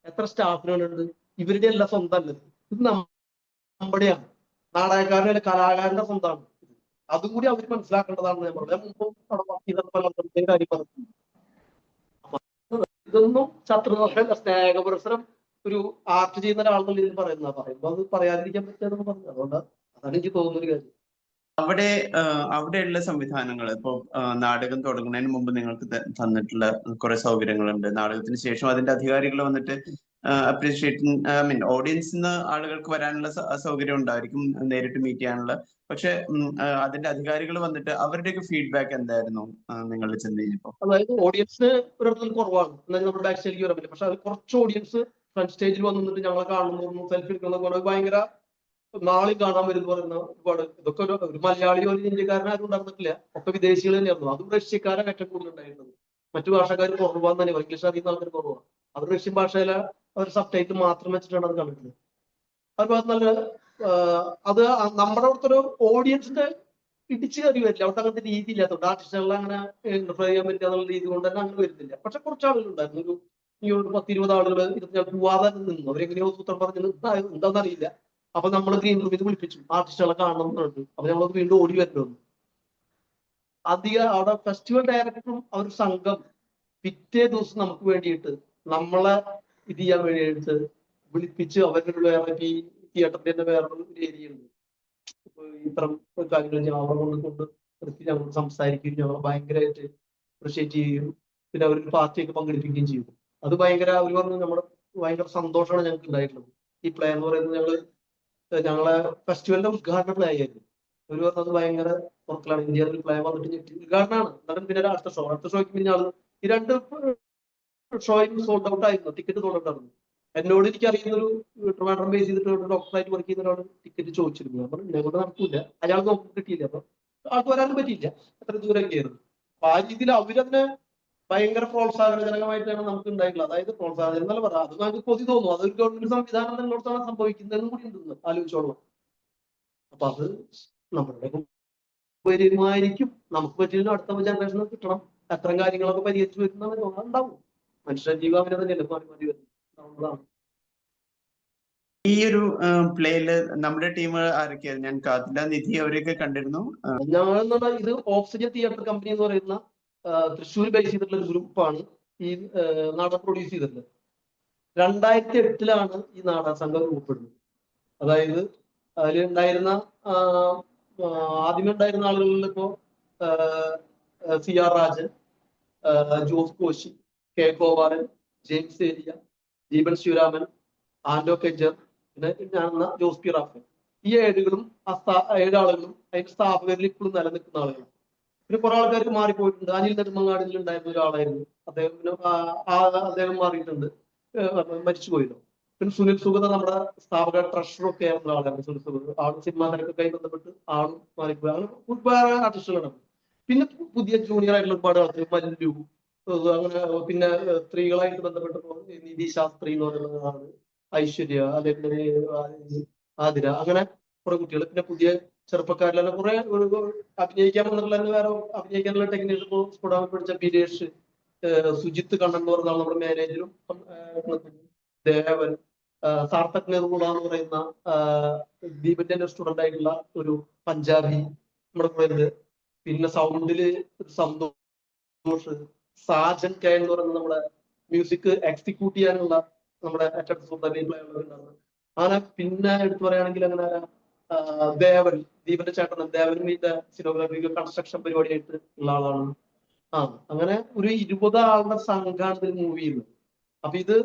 എത്ര സ്റ്റാഫുകളുണ്ട്, ഇവരുടെ എല്ലാം സ്വന്തം അല്ലത്. ഇത് നമ്മുടെയാണ്. നാടകക്കാരുടെ കലാകാരന്റെ സ്വന്തമാണ്. അതും കൂടി അവർ മനസ്സിലാക്കേണ്ടതാണ്. ഞാൻ പറഞ്ഞത് മുമ്പും കാര്യം പറഞ്ഞു. ഇതൊന്നും ശത്രുത സ്നേഹപുരസരം ഒരു ആർട്ട് ചെയ്യുന്ന ഒരാളെന്നുള്ള ഇതിൽ പറയുമ്പോ അത് പറയാതിരിക്കാൻ പറ്റുമെന്ന് പറഞ്ഞു. അതുകൊണ്ട് അതാണ് എനിക്ക് തോന്നുന്ന ഒരു കാര്യം. അവിടെയുള്ള സംവിധാനങ്ങൾ ഇപ്പൊ നാടകം തുടങ്ങുന്നതിന് മുമ്പ് നിങ്ങൾക്ക് തന്നിട്ടുള്ള കുറെ സൗകര്യങ്ങളുണ്ട്. നാടകത്തിന് ശേഷം അതിന്റെ അധികാരികൾ വന്നിട്ട് അപ്രീഷിയേറ്റ് ഓഡിയൻസിന് ആളുകൾക്ക് വരാനുള്ള സൗകര്യം ഉണ്ടായിരിക്കും, നേരിട്ട് മീറ്റ് ചെയ്യാനുള്ള. പക്ഷെ അതിന്റെ അധികാരികൾ വന്നിട്ട് അവരുടെയൊക്കെ ഫീഡ്ബാക്ക് എന്തായിരുന്നു നിങ്ങൾ ചെന്ന് കഴിഞ്ഞപ്പോ? അതായത് ഓഡിയൻസ് ഒരിടത്തും കുറവാണ്. എന്നാൽ നമ്മുടെ ബാക്ക് സ്റ്റേജിലേക്ക് വരാൻ പറ്റില്ല. പക്ഷെ അത് കുറച്ച് ഓഡിയൻസ് ഫ്രണ്ട് സ്റ്റേജിൽ വന്നിട്ട് ഞങ്ങളെ കാണുന്നു, സെൽഫി എടുക്കുന്ന പോലെ ഭയങ്കര നാളെ കാണാൻ വരുന്ന പറയുന്ന ഒരുപാട്. ഇതൊക്കെ ഒരു മലയാളിയോ ഒരു ഇന്ത്യക്കാരനോ ആരും ഉണ്ടായിരുന്നിട്ടില്ല. ഒക്കെ വിദേശികൾ തന്നെയായിരുന്നു. അതും റഷ്യക്കാരാണ് ഏറ്റവും കൂടുതൽ ഉണ്ടായിരുന്നത്. മറ്റു ഭാഷക്കാർ കുറവാന്ന് തന്നെ. ഇംഗ്ലീഷ് അറിയുന്ന ആൾക്കാർ കുറവാണ്. അവർ റഷ്യൻ ഭാഷയിലെ അവർ സബ് ടൈറ്റിൽ മാത്രം വെച്ചിട്ടാണ് അത് കണ്ടിട്ടുള്ളത്. അത് നല്ല അത് നമ്മുടെ അവിടുത്തെ ഒരു ഓഡിയൻസിന്റെ ഇടിച്ചു കയറി വരില്ല. അവിടെ അങ്ങനത്തെ രീതി ഇല്ലാത്തതുകൊണ്ട് ആർട്ടിസ്റ്റുകളെ അങ്ങനെ ഇന്റർഫിയർ ചെയ്യാൻ പറ്റുക എന്നുള്ള രീതി കൊണ്ട് തന്നെ അങ്ങനെ വരുന്നില്ല. പക്ഷെ കുറച്ച് ആളുകൾ ഉണ്ടായിരുന്നു. ഒരു 10-20 ആളുകൾ ഞാൻ പോവാതെ നിന്നു. അവരെങ്ങനെയോ സൂത്രം പറഞ്ഞത് എന്താണെന്നറിയില്ല. അപ്പൊ നമ്മൾ ഗ്രീൻ റൂമിൽ വിളിപ്പിച്ചു ആർട്ടിസ്റ്റുകളെ കാണണം എന്ന് പറഞ്ഞു. അപ്പൊ നമ്മൾ വീണ്ടും ഓടി വരണ്ടു. അധികം അവിടെ ഫെസ്റ്റിവൽ ഡയറക്ടറും അവർ സംഘം പിറ്റേ ദിവസം നമുക്ക് വേണ്ടിയിട്ട് നമ്മളെ ഇത് ചെയ്യാൻ വേണ്ടിയിട്ട് വിളിപ്പിച്ച് അവരുടെ വേറെ ഈ തിയേറ്ററിന്റെ തന്നെ വേറെ ഒരു ഏരിയ ഉണ്ട്. ഇത്തരം കാര്യങ്ങൾ ഞങ്ങളെ കൊണ്ട് നിർത്തി ഞങ്ങൾ സംസാരിക്കുകയും ഞങ്ങൾ ഭയങ്കരമായിട്ട് അപ്രിഷിയേറ്റ് ചെയ്യുകയും പിന്നെ അവർക്ക് പാർട്ടിയൊക്കെ പങ്കെടുപ്പിക്കുകയും ചെയ്യും. അത് ഭയങ്കര അവർ പറഞ്ഞു നമ്മുടെ ഭയങ്കര സന്തോഷമാണ് ഞങ്ങൾക്ക് ഉണ്ടായിട്ടുള്ളത്. ഈ പ്ലേ എന്ന് പറയുന്നത് ഞങ്ങളെ ഫെസ്റ്റിവലിന്റെ ഉദ്ഘാടന പ്ലേ ആയിരുന്നു. ഒരു പറഞ്ഞത് അത് ഭയങ്കര പുറത്തിലാണ്. ഇന്ത്യയിൽ പ്ലേ വന്നിട്ട് ഉദ്ഘാടനമാണ്. എന്നിട്ട് പിന്നെ അടുത്ത ഷോയ്ക്ക് പിന്നെ ആള് ഈ 2 ഷോയും സോൾഡ് ഔട്ട് ആയിരുന്നു. ടിക്കറ്റ് സോൾഡ് ഔട്ട് ആയിരുന്നു. എന്നോട് എനിക്ക് അറിയുന്ന ഒരു ട്രിവാൻഡ്രം ബേസ് ചെയ്തിട്ട് ഡോക്ടറായിട്ട് വർക്ക് ചെയ്യുന്ന ഒരാൾ ടിക്കറ്റ് ചോദിച്ചിരുന്നു. അപ്പൊ എന്നെ കൊണ്ട് നടക്കൂല, അയാൾ നോക്കി കിട്ടിയില്ല. അപ്പൊ ആൾക്ക് വരാനും പറ്റിയില്ല. അത്ര ദൂരമൊക്കെ ആയിരുന്നു. അപ്പൊ ആ രീതിയിൽ അവരതിനെ ഭയങ്കര പ്രോത്സാഹനജനകമായിട്ടാണ് നമുക്ക് ഉണ്ടായിട്ടുള്ളത്. അതായത് പ്രോത്സാഹനം എന്നല്ല പറയാം, അത് നമുക്ക് കൊതി തോന്നും. അതൊരു ഗവൺമെന്റ് സംവിധാനം തന്നോടത്താണ് സംഭവിക്കുന്നതെന്നും കൂടി ഉണ്ടെന്ന് ആലോചിച്ചോളാം. അപ്പൊ അത് നമ്മുടെ വരുമായിരിക്കും. നമുക്ക് പറ്റില്ല അടുത്ത ജനറേഷന് കിട്ടണം. അത്തരം കാര്യങ്ങളൊക്കെ പരിഹരിച്ചു വരുന്ന ഉണ്ടാവും. മനുഷ്യ ജീവാവിനെ തന്നെയല്ലേ മാറി മാറി വരുന്നത്. ഈ ഒരു പ്ലേയില് നമ്മുടെ ടീം ആരൊക്കെയായിരുന്നു? ഞാൻ കാത്തില, നിധി അവരെയൊക്കെ കണ്ടിരുന്നു. ഞങ്ങൾ ഇത് ഓക്സിജൻ തിയേറ്റർ കമ്പനി എന്ന് പറയുന്ന തൃശ്ശൂർ ബേസ് ചെയ്തിട്ടുള്ള ഒരു ഗ്രൂപ്പാണ് ഈ നാടകം പ്രൊഡ്യൂസ് ചെയ്തിട്ടുള്ളത്. 2008 ഈ നാടക സംഘം രൂപപ്പെടുന്നത്. അതായത് അതിലുണ്ടായിരുന്ന ആദ്യമേ ഉണ്ടായിരുന്ന ആളുകളിൽ ഇപ്പോ CR രാജൻ, ജോസ് കോശി, കെ ഗോപാലൻ, ജെയിംസ് ഏരിയ, ദീപൻ ശിവരാമൻ, ആൻഡോ കെജർ, പിന്നെ ഞാൻ ജോസ് പി റാഫേൽ. ഈ 7 ആളുകളും അതിന്റെ സ്ഥാപകരിൽ ഇപ്പോഴും നിലനിൽക്കുന്ന ആളുകളാണ്. പിന്നെ കുറെ ആൾക്കാർക്ക് മാറിപ്പോയിട്ടുണ്ട്. അനിൽ നെടുമങ്ങാടിൽ ഉണ്ടായിരുന്ന ഒരാളായിരുന്നു അദ്ദേഹം മാറിയിട്ടുണ്ട്, മരിച്ചുപോയല്ലോ. പിന്നെ സുനിൽ സുഗത നമ്മുടെ സ്ഥാപക ട്രഷറൊക്കെ ആയിരുന്ന ആളായിരുന്നു. സുനിൽ സുഗത ആളും സിനിമാ തിരക്കൊക്കെ ബന്ധപ്പെട്ട് ആളും മാറിപ്പോയി. അങ്ങനെ ഒരുപാട് ആർട്ടിസ്റ്റുകളാണ്. പിന്നെ പുതിയ ജൂനിയർ ആയിട്ടുള്ള ഒരുപാട് ആൾക്കാർ, മല്ലു, അങ്ങനെ പിന്നെ സ്ത്രീകളായിട്ട് ബന്ധപ്പെട്ടപ്പോ നിധി ശാസ്ത്രി എന്ന് പറയുന്ന ആള്, ഐശ്വര്യ, അതേപോലെ ആതിര, അങ്ങനെ കുറെ കുട്ടികൾ. പിന്നെ പുതിയ ചെറുപ്പക്കാരിലെല്ലാം കുറെ അഭിനയിക്കാൻ വന്നിട്ടുള്ള വേറെ അഭിനയിക്കാനുള്ള ടെക്നീഷ്യൻ സ്ഫുടം പിടിച്ച ബിരേഷ്, സുജിത്ത് കണ്ണൻ എന്ന് പറഞ്ഞ നമ്മുടെ മാനേജറും, ദേവൻ, സാർത്ഥക് നെഹ്റുള എന്ന് പറയുന്ന ദീപന്റെ സ്റ്റുഡന്റ് ആയിട്ടുള്ള ഒരു പഞ്ചാബി, നമ്മുടെ കൂടെ ഉണ്ട്. പിന്നെ സൗണ്ടില് ഒരു സന്തോഷ്, സാജൻ കെ എന്ന് പറയുന്ന നമ്മുടെ മ്യൂസിക് എക്സിക്യൂട്ട് ചെയ്യാനുള്ള നമ്മുടെ ഉണ്ടായിരുന്നു. അങ്ങനെ പിന്നെ എടുത്തു പറയുകയാണെങ്കിൽ അങ്ങനെ ദേവൻ, ദീപന്റെ ചേട്ടൻ ദേവൻ ഇതിന്റെ സിനിമോഗ്രാഫി കൺസ്ട്രക്ഷൻ പരിപാടിയായിട്ട് ഉള്ള ആളാണ്. അങ്ങനെ ഒരു 20 ആളുടെ സംഘമാണ് ഇതിൽ മൂവ് ചെയ്യുന്നത്. അപ്പൊ ഇത്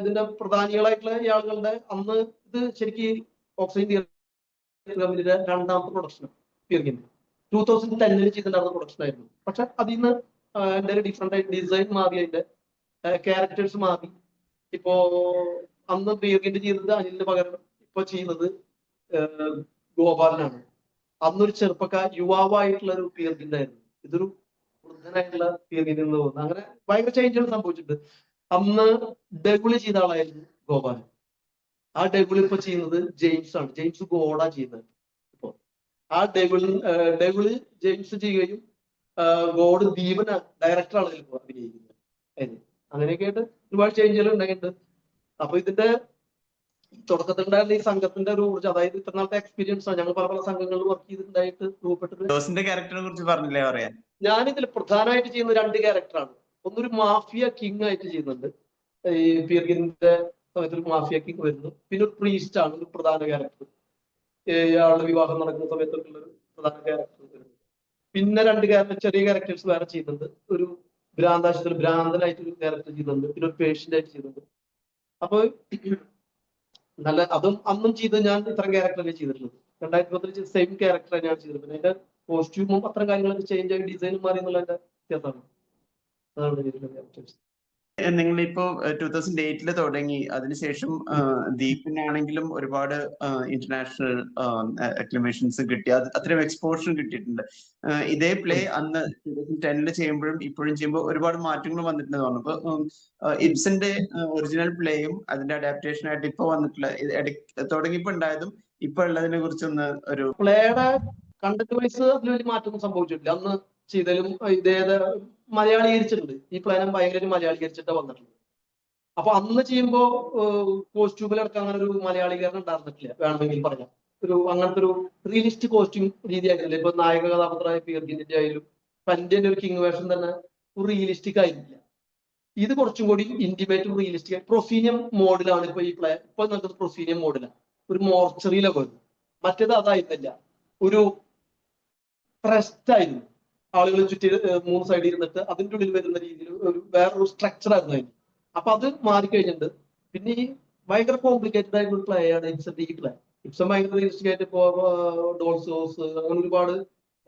ഇതിന്റെ പ്രധാനികളായിട്ടുള്ള ഈ ആളുകളുടെ അന്ന് ഇത് ശരിക്കും ഓക്സിജൻ തിയേറ്റർ രണ്ടാമത്തെ പ്രൊഡക്ഷൻ ഫിയർഗിന്റെ 2010 ചെയ്തിട്ടുണ്ടായിരുന്ന പ്രൊഡക്ഷൻ ആയിരുന്നു. പക്ഷെ അതിൽ നിന്ന് എന്തായാലും ഡിഫറെന്റ് ആയിട്ട് ഡിസൈൻ മാറി, അതിന്റെ ക്യാരക്ടേഴ്സ് മാറി. ഇപ്പോ അന്ന് ഫിയർഗിന്റെ ചെയ്തത് അനിലിന് പകരം ഇപ്പൊ ചെയ്യുന്നത് ഗോപാലനാണ്. അന്നൊരു യുവാവായിട്ടുള്ള ഒരു ഫിയർഗിന്റെ ആയിരുന്നു. ഇതൊരു വൃദ്ധനായിട്ടുള്ള ഫിയർഗിന്റെ എന്ന് തോന്നുന്നു. അങ്ങനെ ഭയങ്കര ചേഞ്ചുകൾ സംഭവിച്ചിട്ടുണ്ട്. അന്ന് ഡെഗുളി ചെയ്ത ആളായിരുന്നു ഗോപാലൻ. ആ ഡെഗുളി ഇപ്പൊ ചെയ്യുന്നത് ജെയിംസ് ആണ്. ജെയിംസ് ഗോഡാ ചെയ്യുന്നത്. ഇപ്പൊ ആ ഡെഗുളി ജെയിംസ് ചെയ്യുകയും ഗോഡ് ദീപന ഡയറക്ടറാണ് ഇതിൽ അഭിനയിക്കുന്നത്. അങ്ങനെയൊക്കെ ആയിട്ട് ഒരുപാട് ചേഞ്ചുകൾ ഉണ്ടായിട്ടുണ്ട്. അപ്പൊ ഇതിന്റെ തുടക്കത്തിലുണ്ടായിരുന്ന ഈ സംഘത്തിന്റെ ഒരു ഊർജ്ജം, അതായത് ഇത്ര നാളത്തെ എക്സ്പീരിയൻസ് ആണ്. ഞങ്ങൾ പല പല സംഘങ്ങളിൽ വർക്ക് ചെയ്തിട്ടുണ്ടായിട്ട് രൂപപ്പെട്ടത്. ക്യാരക്ടറിനെ കുറിച്ച് പറഞ്ഞില്ലേ പറയാൻ? ഞാനിതിൽ പ്രധാനമായിട്ട് ചെയ്യുന്ന 2 ക്യാരക്ടറാണ്. ഒന്നൊരു മാഫിയ കിങ് ആയിട്ട് ചെയ്യുന്നുണ്ട്. ഈ ഫിയർഗിന്റെ സമയത്ത് ഒരു മാഫിയ കിങ് വരുന്നു. പിന്നെ ഒരു പ്രീസ്റ്റ് ആണ് ഒരു പ്രധാന ക്യാരക്ടർ. ഇയാളുടെ വിവാഹം നടക്കുന്ന സമയത്തൊക്കെ ഒരു പ്രധാന ക്യാരക്ടർ വരുന്നു. പിന്നെ 2 ചെറിയ ക്യാരക്ടേഴ്സ് വേറെ ചെയ്യുന്നുണ്ട്. ഒരു ഭ്രാന്താശുപത്രി ഭ്രാന്തനായിട്ട് ഒരു ക്യാരക്ടർ ചെയ്യുന്നുണ്ട്. പിന്നെ ഒരു പേഷ്യന്റ് ആയിട്ട് ചെയ്യുന്നുണ്ട്. അപ്പൊ നല്ല അതും അന്നും ചെയ്ത് ഞാൻ ഇത്തരം ക്യാരക്ടറൊക്കെ ചെയ്തിട്ടുള്ളത്. 2010 സെയിം ക്യാരക്ടർ തന്നെയാണ് ചെയ്തിട്ടുള്ളത്. അതിന്റെ കോസ്റ്റ്യൂമും അത്തരം കാര്യങ്ങളൊക്കെ ചേഞ്ച് ആയി ഡിസൈനും മാറി എന്നുള്ളതിന്റെ വ്യത്യാസമാണ്. അതാണ് ചെയ്തിട്ടുള്ള ക്യാരക്ടേഴ്സ്. നിങ്ങളിപ്പോ 2008 തുടങ്ങി, അതിനുശേഷം ദീപിനാണെങ്കിലും ഒരുപാട് ഇന്റർനാഷണൽ അക്ലമേഷൻസ് കിട്ടി, അത്രയും എക്സ്പോഷർ കിട്ടിയിട്ടുണ്ട്. ഇതേ പ്ലേ അന്ന് 2010 ചെയ്യുമ്പോഴും ഇപ്പോഴും ചെയ്യുമ്പോൾ ഒരുപാട് മാറ്റങ്ങൾ വന്നിട്ടുണ്ട് തോന്നുന്നു. ഇപ്പൊ ഇബ്സന്റെ ഒറിജിനൽ പ്ലേയും അതിന്റെ അഡാപ്റ്റേഷൻ ആയിട്ട് ഇപ്പൊ വന്നിട്ടുള്ള തുടങ്ങിയപ്പോ ഉണ്ടായതും ഇപ്പൊ ഉള്ളതിനെ കുറിച്ചൊന്ന് ഒരു പ്ലേയുടെ കണ്ടന്റ് വൈസ് അതിൽ വലിയ മാറ്റമൊന്നും സംഭവിച്ചിട്ടില്ല. അന്ന് ചെയ്തതിലും ഇതേത് മലയാളീകരിച്ചിട്ടുണ്ട്. ഈ പ്ലാനം ഭയങ്കര മലയാളീകരിച്ചിട്ട് വന്നിട്ടുണ്ട്. അപ്പൊ അന്ന് ചെയ്യുമ്പോ കോസ്റ്റ്യൂമിലടക്കം അങ്ങനെ ഒരു മലയാളീകരണം ഉണ്ടായിരുന്നിട്ടില്ല, വേണമെങ്കിൽ പറയാം. അങ്ങനത്തെ ഒരു റിയലിസ്റ്റിക് കോസ്റ്റ്യൂം രീതി ആയിരുന്നില്ല. ഇപ്പൊ നായക കഥാപാത്രമായ ഫിയർഗിന്റെ ആയാലും പന്റെ ഒരു കിങ് വേഷം തന്നെ ഒരു റിയലിസ്റ്റിക് ആയിരുന്നില്ല. ഇത് കുറച്ചും കൂടി ഇന്റിമേറ്റും റിയലിസ്റ്റിക് പ്രൊസീനിയം മോഡിലാണ് ഇപ്പൊ ഈ പ്ലേ. ഇപ്പൊ നടക്കുന്നത് പ്രൊസീനിയം മോഡിലാണ്, ഒരു മോർച്ചറിയിലൊക്കെ വരുന്നു. മറ്റേത് അതായിരുന്നില്ല, ഒരു ട്രസ്റ്റ് ആയിരുന്നു. ആളുകൾ ചുറ്റി 3 സൈഡിൽ ഇരുന്നിട്ട് അതിൻ്റെ ഉള്ളിൽ വരുന്ന രീതിയിൽ ഒരു വേറൊരു സ്ട്രക്ചർ ആയിരുന്നു അതിന്. അപ്പൊ അത് മാറിക്കഴിഞ്ഞിട്ടുണ്ട്. പിന്നെ ഈ ഭയങ്കര കോംപ്ലിക്കേറ്റഡ് ആയിട്ടുള്ള പ്ലേ ആണ് ഇപ്സന്റെ ഈ പ്ലേ. ഇപ്സം ഭയങ്കര റിയലിസ്റ്റിക് ആയിട്ട് ഇപ്പോ ഡോൾസ് ഹൗസ് അങ്ങനെ ഒരുപാട്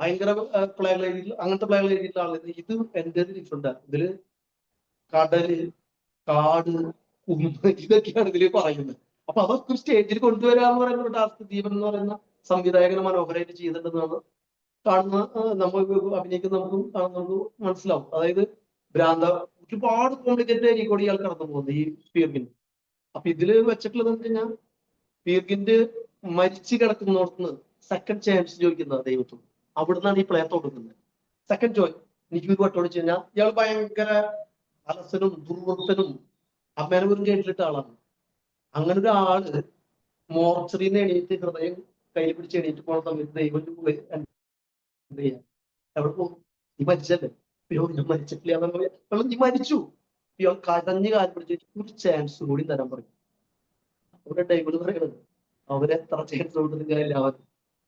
ഭയങ്കര പ്ലേകൾ എഴുതി, അങ്ങനത്തെ പ്ലേകൾ എഴുതിയിട്ടുള്ള ആളുകൾ. ഇത് എന്റെ ഡിഫറെന്റ് ആണ്. ഇതില് കടല്, കാട്, ഇതൊക്കെയാണ് ഇതിൽ പറയുന്നത്. അപ്പൊ അതൊക്കെ സ്റ്റേജിൽ കൊണ്ടുവരിക എന്ന് പറയുന്ന ഒരു ടാസ്ക് ദീപൻ എന്ന് പറയുന്ന സംവിധായകന് മനോഹരമായിട്ട് ചെയ്തിട്ടുണ്ടെന്നാണ് കാണുന്ന നമ്മൾ അഭിനയിക്കുന്ന നമുക്ക് മനസ്സിലാവും. അതായത് ഭ്രാന്ത ഒരുപാട് കോംപ്ലിക്കേറ്റഡ് ആയിരിക്കും കൂടി ഇയാൾ കടന്നു പോകുന്നത് ഈ ഫിയർഗിൻ. അപ്പൊ ഇതില് വെച്ചിട്ടുള്ളത് എന്ന് വെച്ച് കഴിഞ്ഞാൽ ഫിയർഗിന്റെ മരിച്ചു കിടക്കുന്നിടത്തുനിന്ന് സെക്കൻഡ് ചാൻസ് ചോദിക്കുന്നത് ദൈവത്തോട്. അവിടുന്നാണ് ഈ പ്ലേ തുടങ്ങുന്നത്. സെക്കൻഡ് ചോയ്സ് എനിക്ക് ഒരു വട്ടം വെച്ച് കഴിഞ്ഞാൽ ഇയാൾ ഭയങ്കര അലസനും ദുർവൃത്തനും അമ്മേനെ പോലും കേട്ടിട്ട ആളാണ്. അങ്ങനെ ഒരു ആള് മോർച്ചറിന്ന് എണീറ്റ് ഹൃദയം കയ്യിൽ പിടിച്ച് എണീറ്റ് പോണ സമയത്ത് ദൈവം എന്ത് ചെയ്യാ, എവിടെ പോകും? നീ മരിച്ചല്ലേ? ഞാൻ മരിച്ചിട്ടില്ല, നീ മരിച്ചു. ഇയാൾ കടഞ്ഞ് കാൽ പിടിച്ച് ഒരു ചാൻസ് കൂടി തരാൻ പറയും. അവിടെ ഡൈവർ പറയണത് അവരെത്ര ചാൻസ് കൊടുത്തിട്ടില്ല,